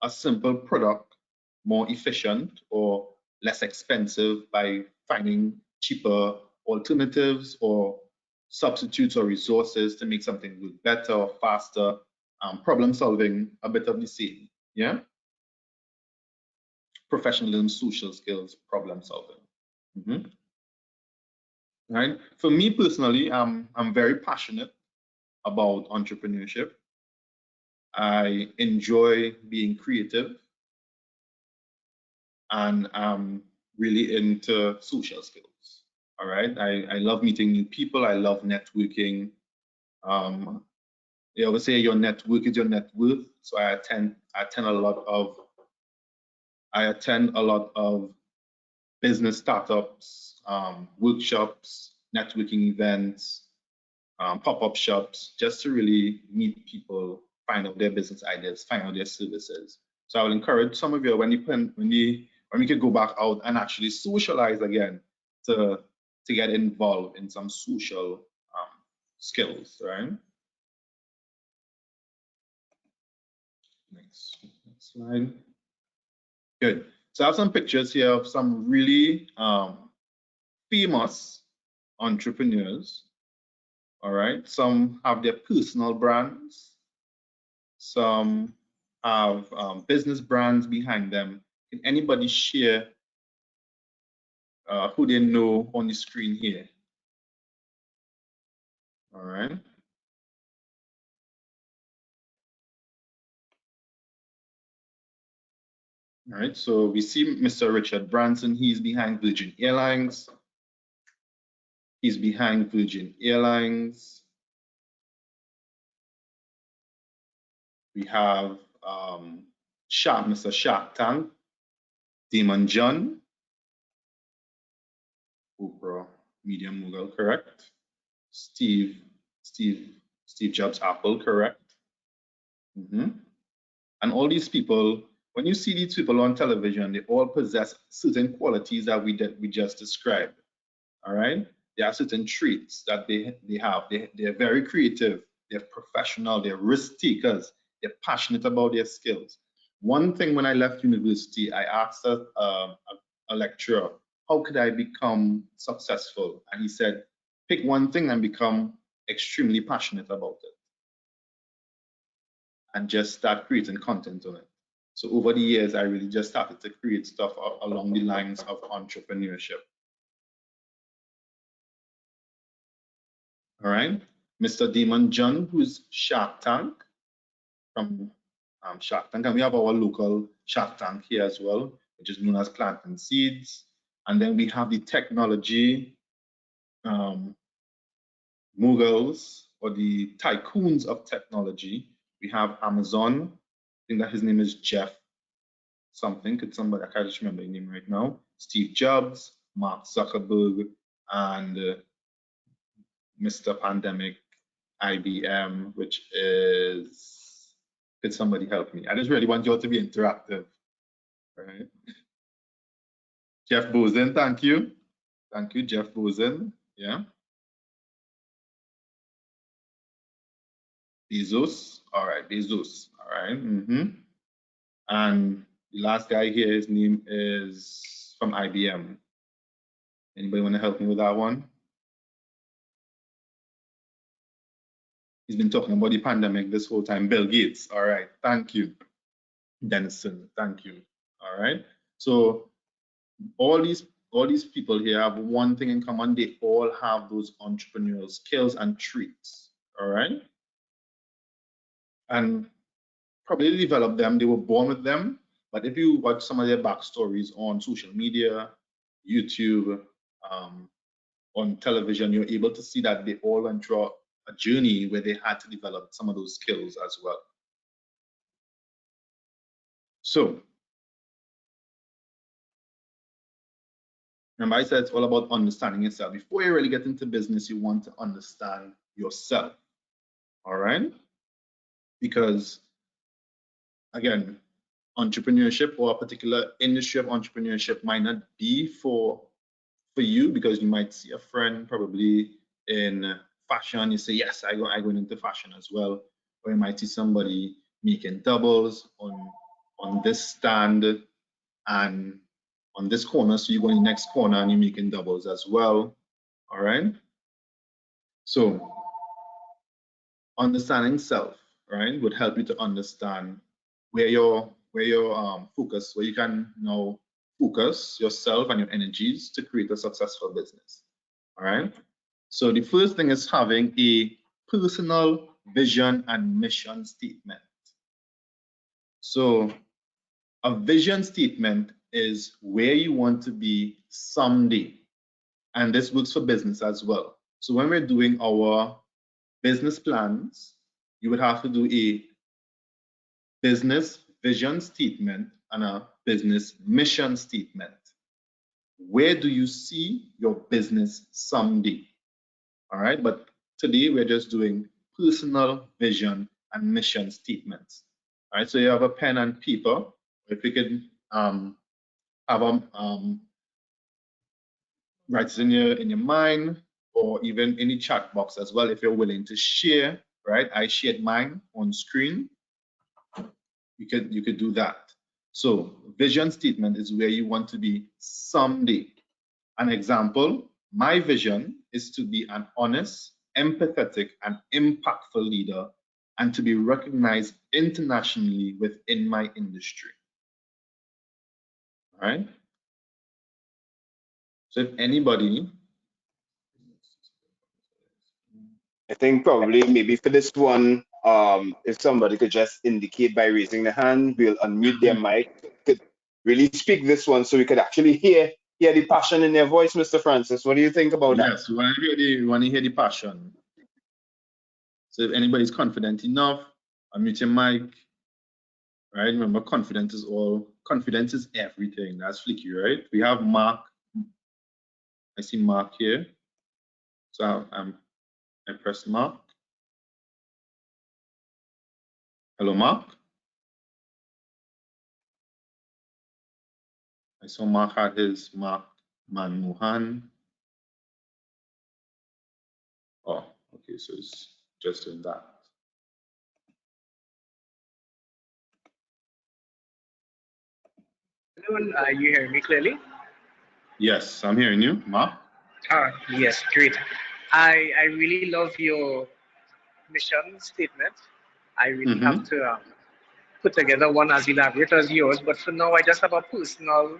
a simple product more efficient or less expensive by finding cheaper alternatives or substitutes or resources to make something good better or faster. Problem solving, a bit of the same. Yeah. Professionalism, social skills, problem solving. Right. For me personally, I'm very passionate about entrepreneurship. I enjoy being creative, and I'm really into social skills. All right. I love meeting new people. I love networking. They always say your network is your net worth. So I attend a lot of business startups, workshops, networking events, pop-up shops, just to really meet people, find out their business ideas, find out their services. So I would encourage some of you when we could go back out and actually socialize again to get involved in some social skills, right? Next slide. Good. So I have some pictures here of some really famous entrepreneurs. All right. Some have their personal brands. Some have business brands behind them. Can anybody share who they know on the screen here? All right. All right. So we see Mr. Richard Branson. He's behind Virgin Airlines. He's behind Virgin Airlines. We have Mr. Shark Tank, Damon John, Oprah, Media Mogul, correct? Steve Jobs, Apple, correct? And all these people, when you see these people on television, they all possess certain qualities that we just described. All right, there are certain traits that they have. They're very creative. They're professional. They're risk takers. They're passionate about their skills. One thing when I left university, I asked a lecturer, how could I become successful? And he said, pick one thing and become extremely passionate about it. And just start creating content on it. So over the years, I really just started to create stuff along the lines of entrepreneurship. All right, Mr. Damon John, who's Shark Tank, from Shark Tank, and we have our local Shark Tank here as well, which is known as Planting Seeds. And then we have the technology moguls, or the tycoons of technology. We have Amazon. I think that his name is Jeff something. Could somebody, I can't just remember his name right now. Steve Jobs, Mark Zuckerberg, and Mr. Pandemic, IBM, which is, could somebody help me? I just really want you all to be interactive, right? Jeff Bozen, thank you. Thank you, Jeff Bozen, yeah. Bezos, all right, Bezos, all right. And the last guy here, his name is from IBM. Anybody want to help me with that one? He's been talking about the pandemic this whole time. Bill Gates. All right. Thank you. Denison. Thank you. All right. So all these people here have one thing in common. They all have those entrepreneurial skills and traits. All right. And probably developed them. They were born with them. But if you watch some of their backstories on social media, YouTube, on television, you're able to see that they all went through a journey where they had to develop some of those skills as well. So, remember I said it's all about understanding yourself. Before you really get into business, you want to understand yourself, all right? Because, again, entrepreneurship or a particular industry of entrepreneurship might not be for you, because you might see a friend probably in fashion, you say, yes, I go into fashion as well. Or you might see somebody making doubles on this stand and on this corner, so you go in the next corner and you're making doubles as well. All right. So understanding self, right, would help you to understand where your focus, where you can now focus yourself and your energies to create a successful business. All right. So the first thing is having a personal vision and mission statement. So a vision statement is where you want to be someday. And this works for business as well. So when we're doing our business plans, you would have to do a business vision statement and a business mission statement. Where do you see your business someday? All right, but today we're just doing personal vision and mission statements. All right, so you have a pen and paper. If you could have write it in your mind, or even in the chat box as well if you're willing to share. Right, I shared mine on screen. You could do that. So vision statement is where you want to be someday. An example, my vision is to be an honest, empathetic, and impactful leader, and to be recognized internationally within my industry. All right. So if anybody, I think probably maybe for this one, if somebody could just indicate by raising their hand, we'll unmute their mic, could really speak this one so we could actually hear the passion in their voice, Mr. Francis. What do you think about that? yes, we want to hear the passion. So if anybody's confident enough, unmute your mic. Right? Remember, confidence is everything. That's Flicky, right? We have Mark. I see Mark here. So I press Mark. Hello, Mark. I saw Mark had his Mark Manmohan. Oh, okay, so it's just doing that. Hello, you hear me clearly? Yes, I'm hearing you, Mark. Yes, great. I really love your mission statement. I really have to put together one as elaborate as yours, but for now, I just have a personal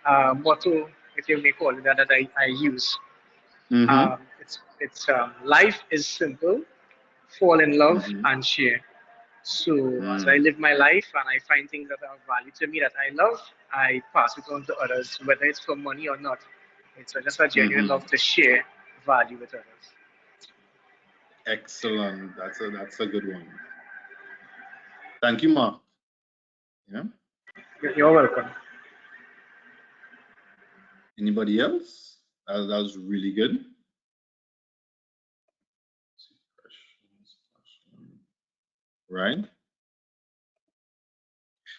motto, if you may call it that I use. It's life is simple, fall in love and share. So as I live my life and I find things that are of value to me that I love, I pass it on to others, whether it's for money or not. It's just a genuine love to share value with others. Excellent. That's a good one. Thank you, Mark. Yeah. You're welcome. Anybody else? That was really good. Right.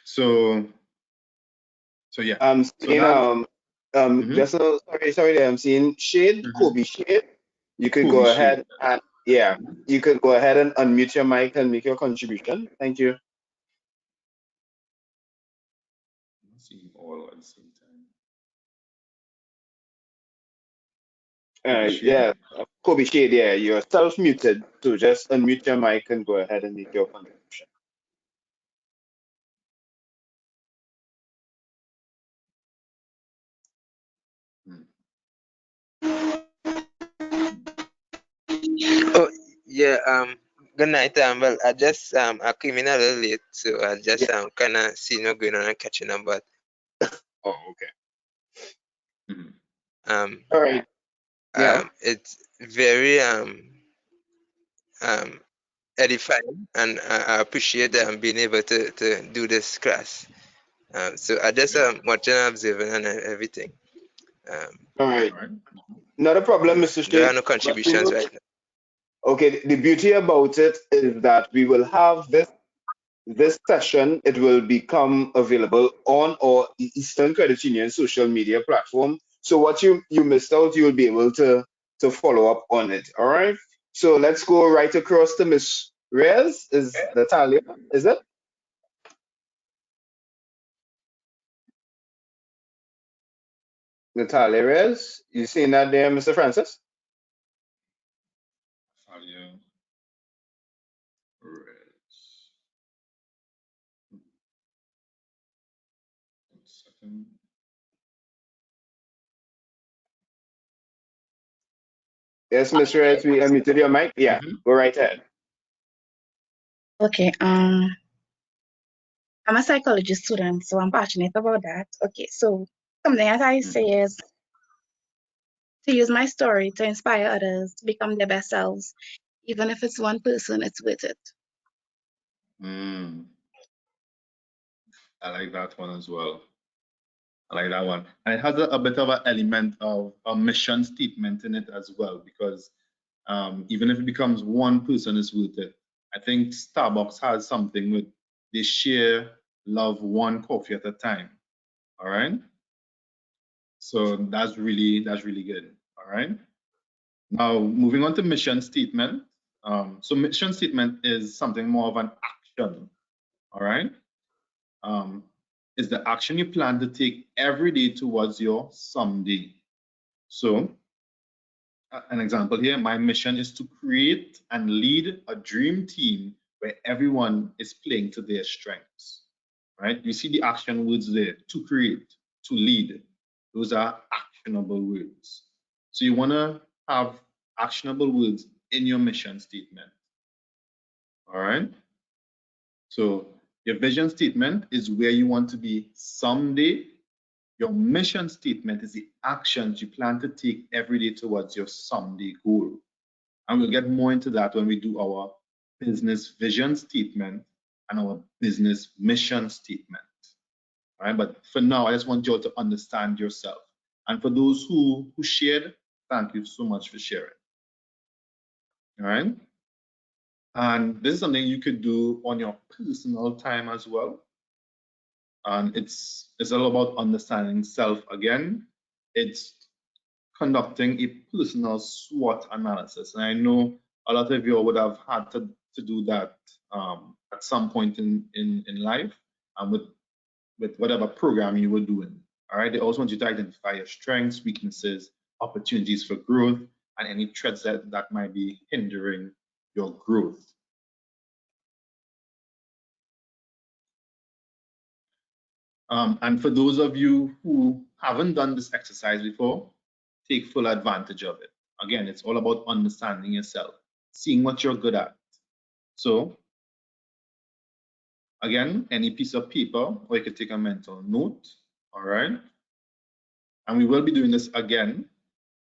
So yeah. I'm So seeing that just a, sorry there, I'm seeing Shade, Kobe Shade. You could go Kobe Shade. ahead and you could go ahead and unmute your mic and make your contribution. Thank you. See all at the same time. Yeah, Kobe Shade, yeah, you're self-muted, so just unmute your mic and go ahead and make your contribution. Oh, yeah, good night. Well, I just I came in a little late, so I just kind of seeing what's going on and catching up. But Oh, okay. all right. Yeah. It's very edifying, and I appreciate being able to do this class. So I just watching and observing and everything. All right. Not a problem, Mr. There are Shade. no contributions right now. Okay, the beauty about it is that we will have this session. It will become available on our Eastern Credit Union social media platform. So what you missed out, you'll be able to follow up on it. All right. So let's go right across to Miss Reyes. Is Natalia? Is it? Natalia Reyes? You seen that there, Mr. Francis? Yes, Miss Reyes, we unmuted your mic. Yeah, go right ahead. Okay, I'm a psychology student, so I'm passionate about that. Okay, so something that I say is to use my story to inspire others to become their best selves. Even if it's one person, it's worth it. I like that one as well. I like that one. And it has a bit of an element of a mission statement in it as well, because even if it becomes one person, it's worth it. I think Starbucks has something with they share love one coffee at a time. All right. So that's really good. All right. Now moving on to mission statement. So mission statement is something more of an action. All right. Is the action you plan to take every day towards your someday. So an example here, my mission is to create and lead a dream team where everyone is playing to their strengths, right? You see the action words there, to create, to lead. Those are actionable words. So you want to have actionable words in your mission statement, all right? So your vision statement is where you want to be someday. Your mission statement is the actions you plan to take every day towards your someday goal. And we'll get more into that when we do our business vision statement and our business mission statement. All right, but for now, I just want you all to understand yourself. And for those who shared, thank you so much for sharing. All right. And this is something you could do on your personal time as well. And it's all about understanding self again. It's conducting a personal SWOT analysis. And I know a lot of you would have had to do that at some point in life and with whatever program you were doing. All right. They also want you to identify your strengths, weaknesses, opportunities for growth, and any threats that might be hindering your growth. And for those of you who haven't done this exercise before, take full advantage of it. Again, it's all about understanding yourself, seeing what you're good at. So Again, any piece of paper, or you could take a mental note, all right? And we will be doing this again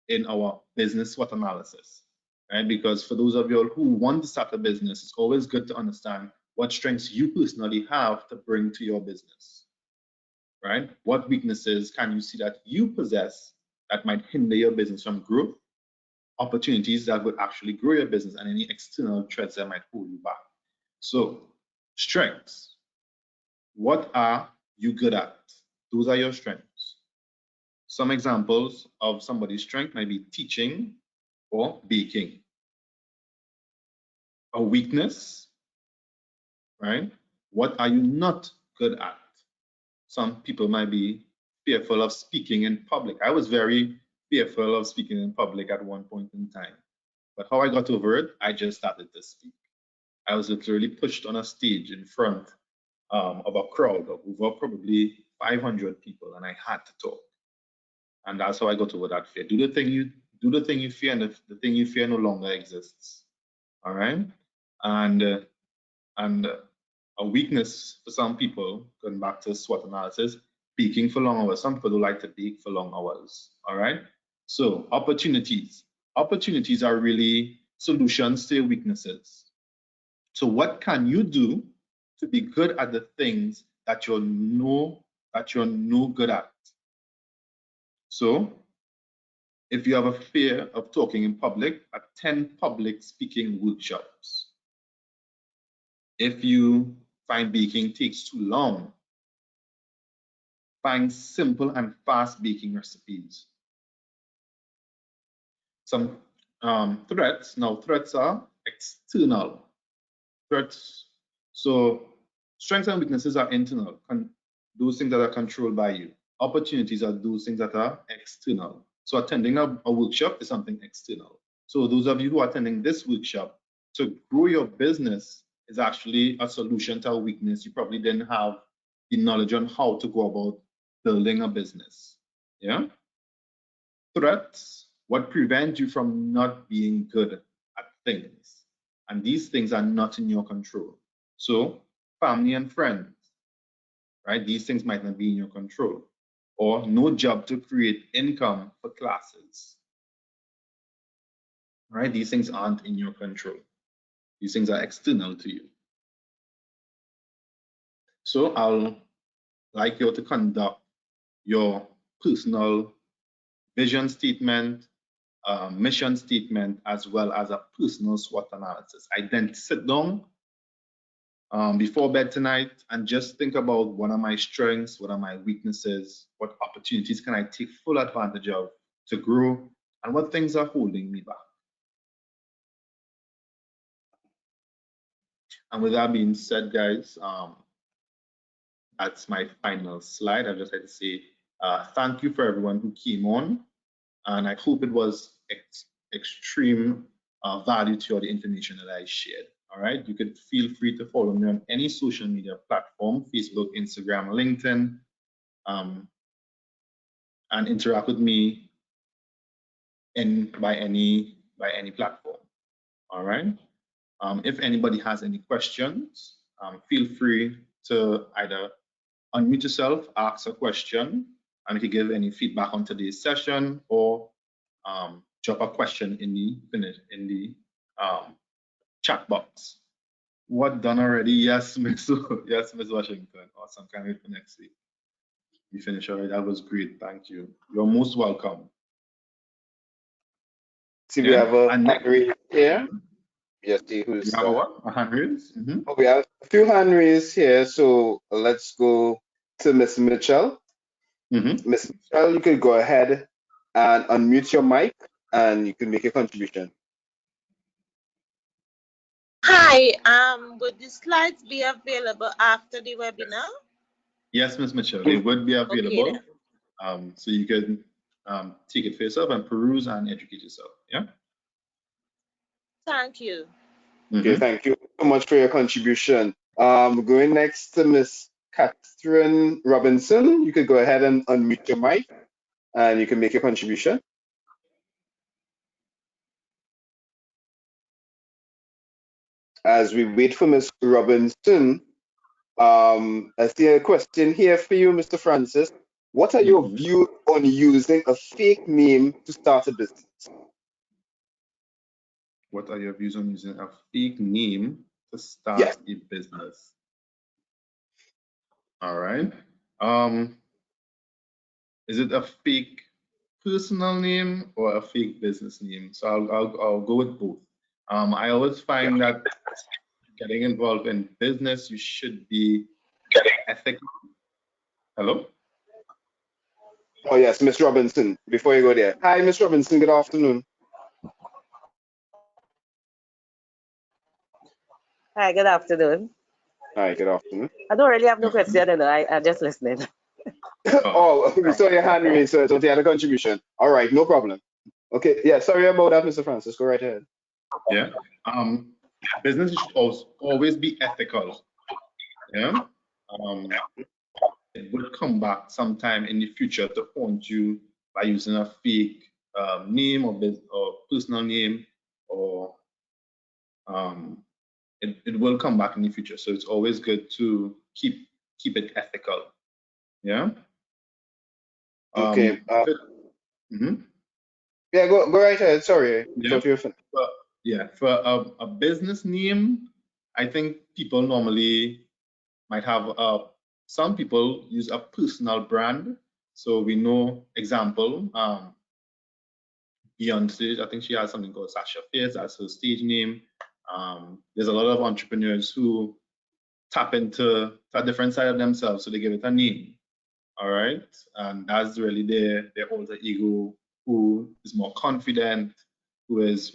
in our business SWOT analysis, right? Because for those of you all who want to start a business, it's always good to understand what strengths you personally have to bring to your business, right? What weaknesses can you see that you possess that might hinder your business from growth, opportunities that would actually grow your business, and any external threats that might hold you back. So, strengths. What are you good at? Those are your strengths. Some examples of somebody's strength might be teaching or baking. A weakness, right? What are you not good at? Some people might be fearful of speaking in public. I was very fearful of speaking in public at one point in time. But how I got over it, I just started to speak. I was literally pushed on a stage in front of a crowd of over probably 500 people, and I had to talk. And that's how I got over that fear. Do the thing you fear, and the thing you fear no longer exists. All right. And a weakness for some people, going back to SWOT analysis, baking for long hours. Some people don't like to bake for long hours. All right. So opportunities. Opportunities are really solutions to your weaknesses. So what can you do to be good at the things that you're no good at? So if you have a fear of talking in public, attend public speaking workshops. If you find baking takes too long, find simple and fast baking recipes. Some threats. Now, threats are external threats. So strengths and weaknesses are internal, those things that are controlled by you. Opportunities are those things that are external. So attending a workshop is something external. So those of you who are attending this workshop, to grow your business is actually a solution to a weakness. You probably didn't have the knowledge on how to go about building a business. Yeah. Threats, what prevents you from not being good at things. And these things are not in your control. So family and friends, right? These things might not be in your control. Or no job to create income for classes, right? These things aren't in your control. These things are external to you. So I'll like you to conduct your personal vision statement, mission statement, as well as a personal SWOT analysis. I then sit down before bed tonight and just think about what are my strengths, what are my weaknesses, what opportunities can I take full advantage of to grow, and what things are holding me back. And with that being said, guys, that's my final slide. I'd just like to say thank you for everyone who came on, and I hope it was extreme value to all the information that I shared. All right, you could feel free to follow me on any social media platform, Facebook, Instagram, LinkedIn, and interact with me by any platform. All right. If anybody has any questions, feel free to either unmute yourself, ask a question, and you can give any feedback on today's session, or drop a question in the chat box. What done already? Yes, Miss. Yes, Miss Washington. Awesome. Can't wait for next week. You finished already. That was great. Thank you. You're most welcome. See, we have a hand raised here. Yes, see who's. You have a what? A hand raised? Oh, we have a few hand raised here. So let's go to Miss Mitchell. Miss Mitchell, you could go ahead and unmute your mic, and you can make a contribution. Hi, would the slides be available after the webinar? Yes, Ms. Mitchell, they would be available. Okay, so you can take it for yourself and peruse and educate yourself. Yeah. thank you. Okay, thank you so much for your contribution. Going next to Miss Catherine Robinson. You could go ahead and unmute your mic, and you can make your contribution. As we wait for Miss Robinson, I see a question here for you, Mr. Francis. What are your views on using a fake name to start a business? What are your views on using a fake name to start Yes. a business? All right. Is it a fake personal name or a fake business name? So I'll go with both. I always find that getting involved in business, you should be ethical. Hello? Oh, yes, Miss Robinson, before you go there. Hi, Miss Robinson, good afternoon. Hi, good afternoon. Hi, good afternoon. I don't really have no question, you know. I just listening. Oh, we saw your hand raised, so I thought you had a contribution. All right, no problem. Okay, yeah, sorry about that, Mr. Francis. Go right ahead. Yeah. Business should always be ethical. Yeah. It will come back sometime in the future to haunt you by using a fake name or personal name, or it will come back in the future. So it's always good to keep it ethical. Yeah. Okay. Mhm. Yeah, go right ahead. Sorry, Yeah. thought you were finished. Yeah, for a business name, I think people normally might have some people use a personal brand. So we know, example, Beyonce, I think she has something called Sasha Fierce, that's her stage name. There's a lot of entrepreneurs who tap into a different side of themselves, so they give it a name. All right, and that's really their alter ego, who is more confident, who has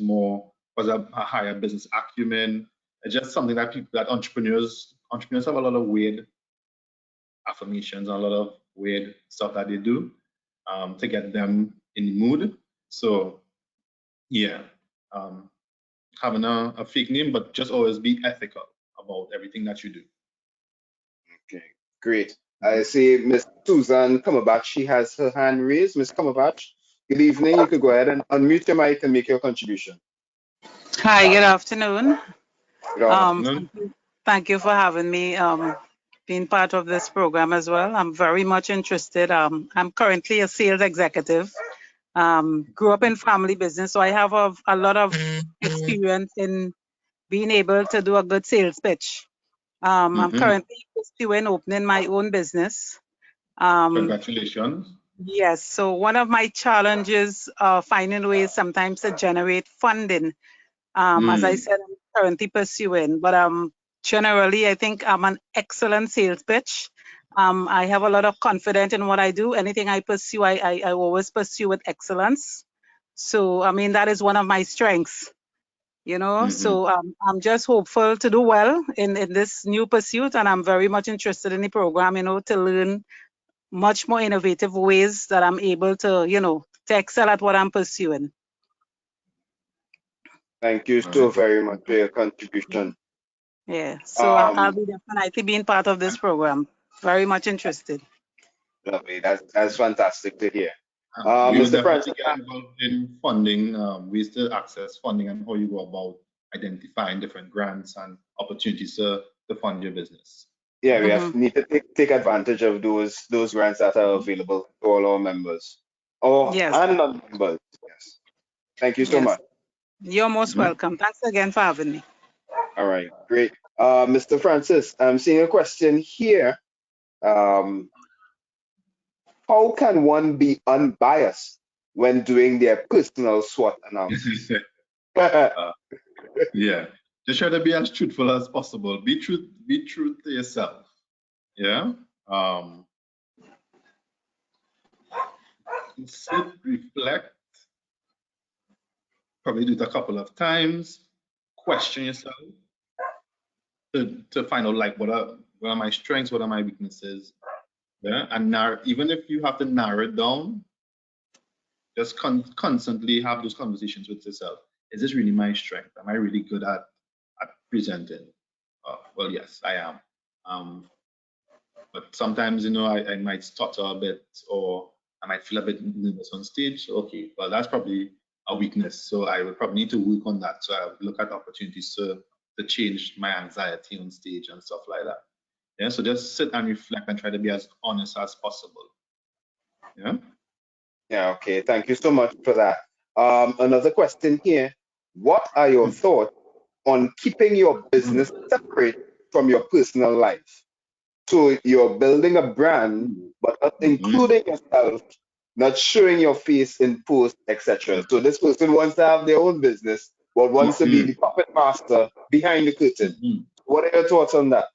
a higher business acumen. It's just something that entrepreneurs have a lot of weird affirmations and a lot of weird stuff that they do to get them in the mood. So yeah, having a fake name, but just always be ethical about everything that you do. Okay, great. I see Miss Susan Cumberbatch. She has her hand raised. Miss Cumberbatch, good evening. You could go ahead and unmute your mic and make your contribution. Hi, good afternoon. Good afternoon. Thank you for having me being part of this program as well. I'm very much interested. I'm currently a sales executive. Grew up in family business, so I have a lot of experience in being able to do a good sales pitch. I'm currently pursuing opening my own business. Congratulations. Yes, so one of my challenges finding ways sometimes to generate funding. As I said, I'm currently pursuing, but generally, I think I'm an excellent sales pitch. I have a lot of confidence in what I do. Anything I pursue, I always pursue with excellence. So, I mean, that is one of my strengths, you know. So I'm just hopeful to do well in this new pursuit, and I'm very much interested in the program, you know, to learn much more innovative ways that I'm able to, you know, to excel at what I'm pursuing. Thank you so very much for your contribution. Yeah, so I'll be definitely being part of this program. Very much interested. Lovely. That's fantastic to hear. We will Mr. Francis, definitely get involved in funding, ways to access funding, and how you go about identifying different grants and opportunities to fund your business. yeah, we need to take advantage of those grants that are available to all our members. And non-members. Yes. Thank you so much. You're most welcome. Thanks again for having me. All right, great. Mr. Francis, I'm seeing a question here. How can one be unbiased when doing their personal SWOT analysis? Yeah, just try to be as truthful as possible. Be true to yourself. Yeah. Sit, reflect, probably do it a couple of times, question yourself to find out, like, what are my strengths, what are my weaknesses. Yeah, and even if you have to narrow it down, just constantly have those conversations with yourself. Is this really my strength? Am I really good at presenting? Well, yes, I am. But sometimes, you know, I might stutter a bit, or I might feel a bit nervous on stage. Okay, well, that's probably a weakness. So I would probably need to work on that. So I would look at opportunities to change my anxiety on stage and stuff like that. Yeah, so just sit and reflect and try to be as honest as possible. Yeah. Yeah, okay. Thank you so much for that. Another question here. What are your thoughts on keeping your business separate from your personal life? So you're building a brand, but not including yourself, not showing your face in posts, etc. So this person wants to have their own business, but wants to be the puppet master behind the curtain. What are your thoughts on that?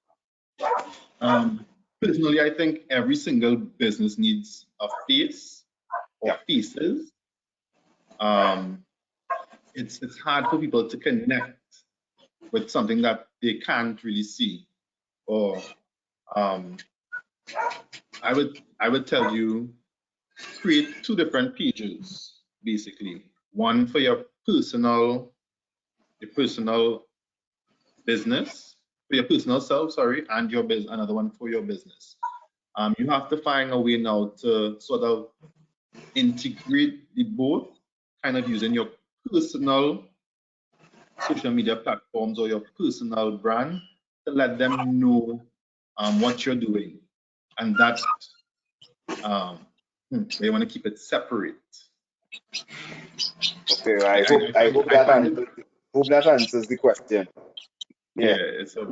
Personally, I think every single business needs a face or faces. It's hard for people to connect with something that they can't really see. Or I would tell you, create two different pages, basically. One for your personal business, for your personal self, sorry, and your business, another one for your business. You have to find a way now to sort of integrate the both, kind of using your personal social media platforms or your personal brand to let them know what you're doing, and that they want to keep it separate. Okay, I hope that answers the question. Yeah, it's a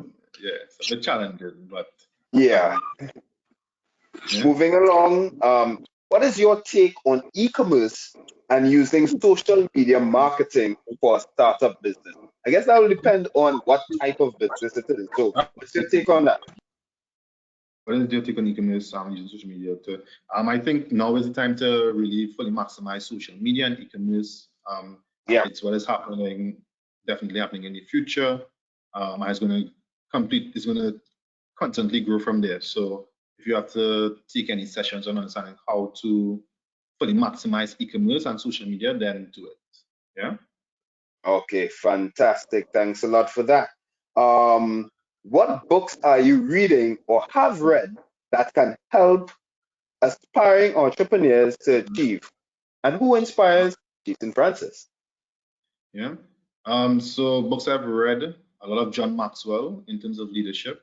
bit challenging, but yeah. Moving along, what is your take on e-commerce and using social media marketing for a startup business? I guess that will depend on what type of business it is. So what's your take on that? What is your take on e-commerce using social media? I think now is the time to really fully maximize social media and e-commerce. It's what is happening, definitely happening in the future. And it's going to constantly grow from there. So if you have to take any sessions on understanding how to fully maximize e-commerce and social media, then do it. Yeah. Okay, fantastic. Thanks a lot for that. What books are you reading or have read that can help aspiring entrepreneurs to achieve? And who inspires Jaysen Francis? Yeah. So books I've read, a lot of John Maxwell in terms of leadership.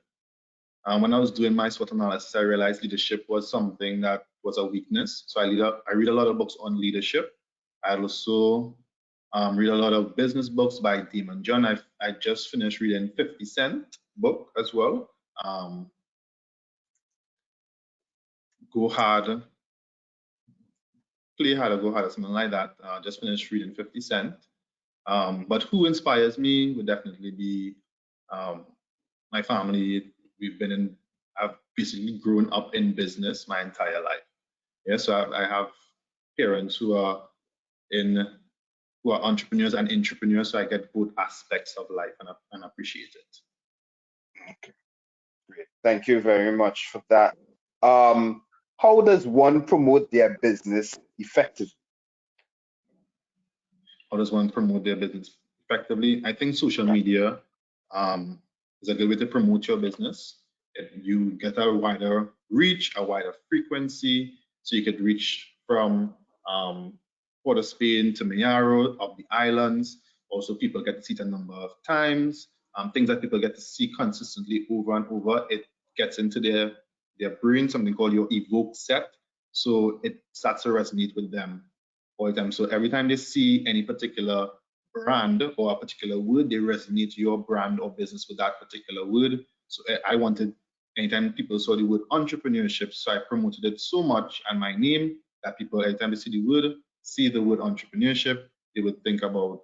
When I was doing my SWOT analysis, I realized leadership was something that was a weakness. So I read a lot of books on leadership. I also read a lot of business books by Damon John. I just finished reading 50 Cent book as well. Go Hard, Play Harder, Go Harder, something like that. Just finished reading 50 Cent. But who inspires me would definitely be my family. I've basically grown up in business my entire life. Yeah, so I have parents who are entrepreneurs and intrapreneurs, so I get both aspects of life and appreciate it. Okay, great. Thank you very much for that. How does one promote their business effectively? How does one promote their business effectively? I think social media is a good way to promote your business. You get a wider reach, a wider frequency, so you could reach from Port of Spain to Mayaro, up the islands. Also, people get to see it a number of times. Things that people get to see consistently over and over. It gets into their brain, something called your evoke set. So it starts to resonate with them all the time. So every time they see any particular brand or a particular word, they resonate your brand or business with that particular word. So I wanted, anytime people saw the word entrepreneurship, so I promoted it so much and my name that people, anytime they see the word entrepreneurship, they would think about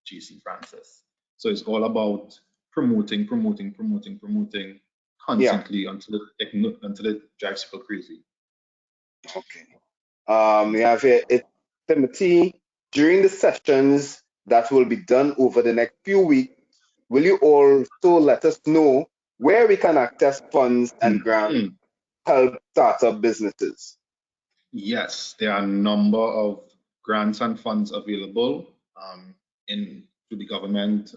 Jaysen Francis. So it's all about promoting constantly until it drives people crazy. Okay. We have here Timothy. During the sessions that will be done over the next few weeks, will you also let us know where we can access funds and grants to help startup businesses? Yes, there are a number of grants and funds available to the government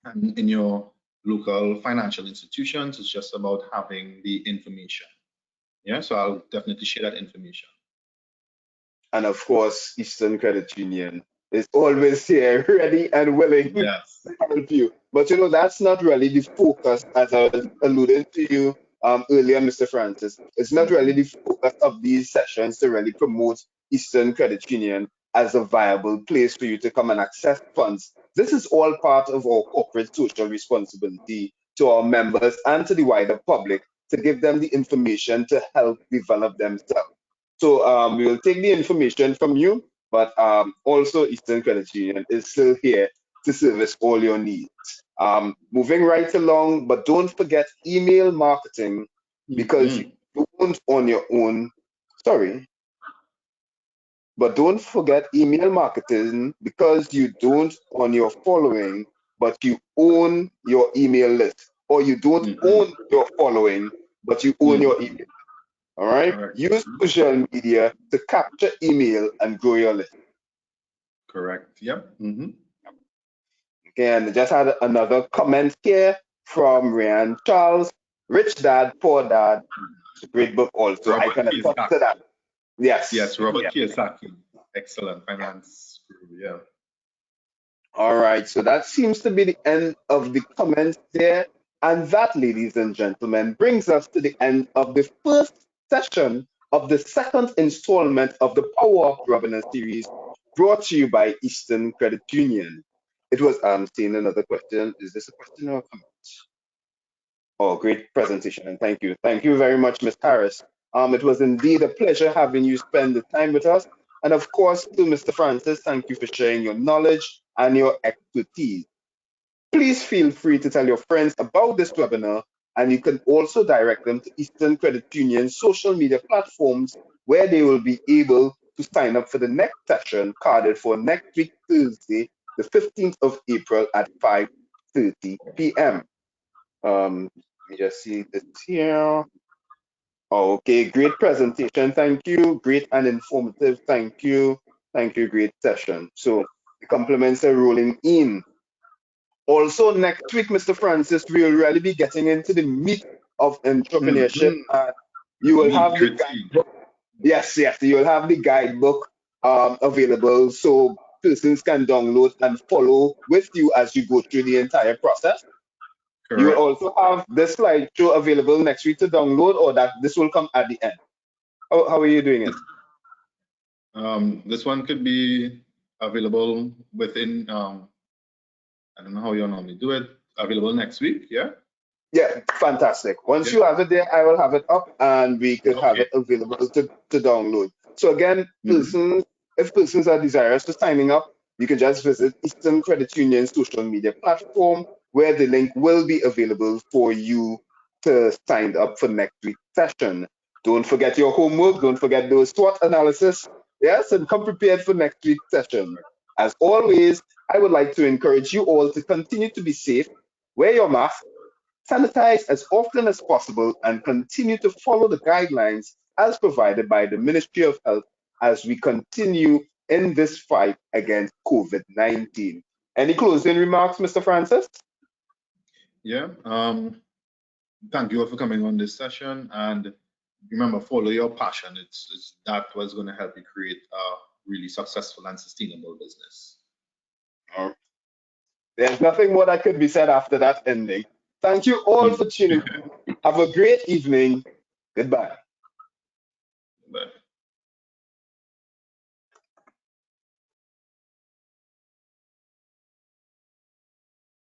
and in your local financial institutions. It's just about having the information. Yeah, so I'll definitely share that information. And of course, Eastern Credit Union is always here, ready and willing Yes. to help you. But that's not really the focus, as I was alluding to you earlier, Mr. Francis. It's not really the focus of these sessions to really promote Eastern Credit Union as a viable place for you to come and access funds. This is all part of our corporate social responsibility to our members and to the wider public to give them the information to help develop themselves. So we will take the information from you, but also Eastern Credit Union is still here to service all your needs. Moving right along, but don't forget email marketing because you don't on your own. Sorry, but don't forget email marketing because you don't own your following, but you own your email list. Or you don't own your following, but you own your email. All right? Correct. Use social media to capture email and grow your list. Correct. Yep. Okay, and I just had another comment here from Ryan Charles. Rich Dad, Poor Dad. It's a great book also. I Robert can attest Kiyosaki. to that. Yes. Yes, Robert Kiyosaki. Excellent finance guru. Yeah. All right, so that seems to be the end of the comments there. And that, ladies and gentlemen, brings us to the end of the first session of the second installment of the Power Up Webinar series brought to you by Eastern Credit Union. It was, seeing another question. Is this a question or a comment? Oh, great presentation, and thank you. Thank you very much, Ms. Harris. It was indeed a pleasure having you spend the time with us. And of course, to Mr. Francis, thank you for sharing your knowledge and your expertise. Please feel free to tell your friends about this webinar, and you can also direct them to Eastern Credit Union's social media platforms where they will be able to sign up for the next session carded for next week, Thursday, the 15th of April at 5:30 p.m. Let me just see this here. Okay, great presentation. Thank you. Great and informative. Thank you. Thank you. Great session. So the compliments are rolling in. Also, next week, Mr. Francis, we will really be getting into the meat of entrepreneurship. You will have the guidebook. Yes, you will have the guidebook available so persons can download and follow with you as you go through the entire process. Correct. You will also have this slideshow available next week to download, or that this will come at the end. How are you doing it? This one could be available within, I don't know how you normally do it, available next week, yeah? Yeah, fantastic. Once you have it there, I will have it up and we could have it available to download. So again, if persons are desirous to signing up, you can just visit Eastern Credit Union's social media platform where the link will be available for you to sign up for next week's session. Don't forget your homework. Don't forget those SWOT analysis. Yes, and come prepared for next week's session. As always, I would like to encourage you all to continue to be safe, wear your mask, sanitize as often as possible, and continue to follow the guidelines as provided by the Ministry of Health as we continue in this fight against COVID-19. Any closing remarks, Mr. Francis? Yeah. Thank you all for coming on this session, and remember, follow your passion. It's that was going to help you create a really successful and sustainable business. There's nothing more that could be said after that ending. Thank you all for tuning in. Have a great evening. Goodbye.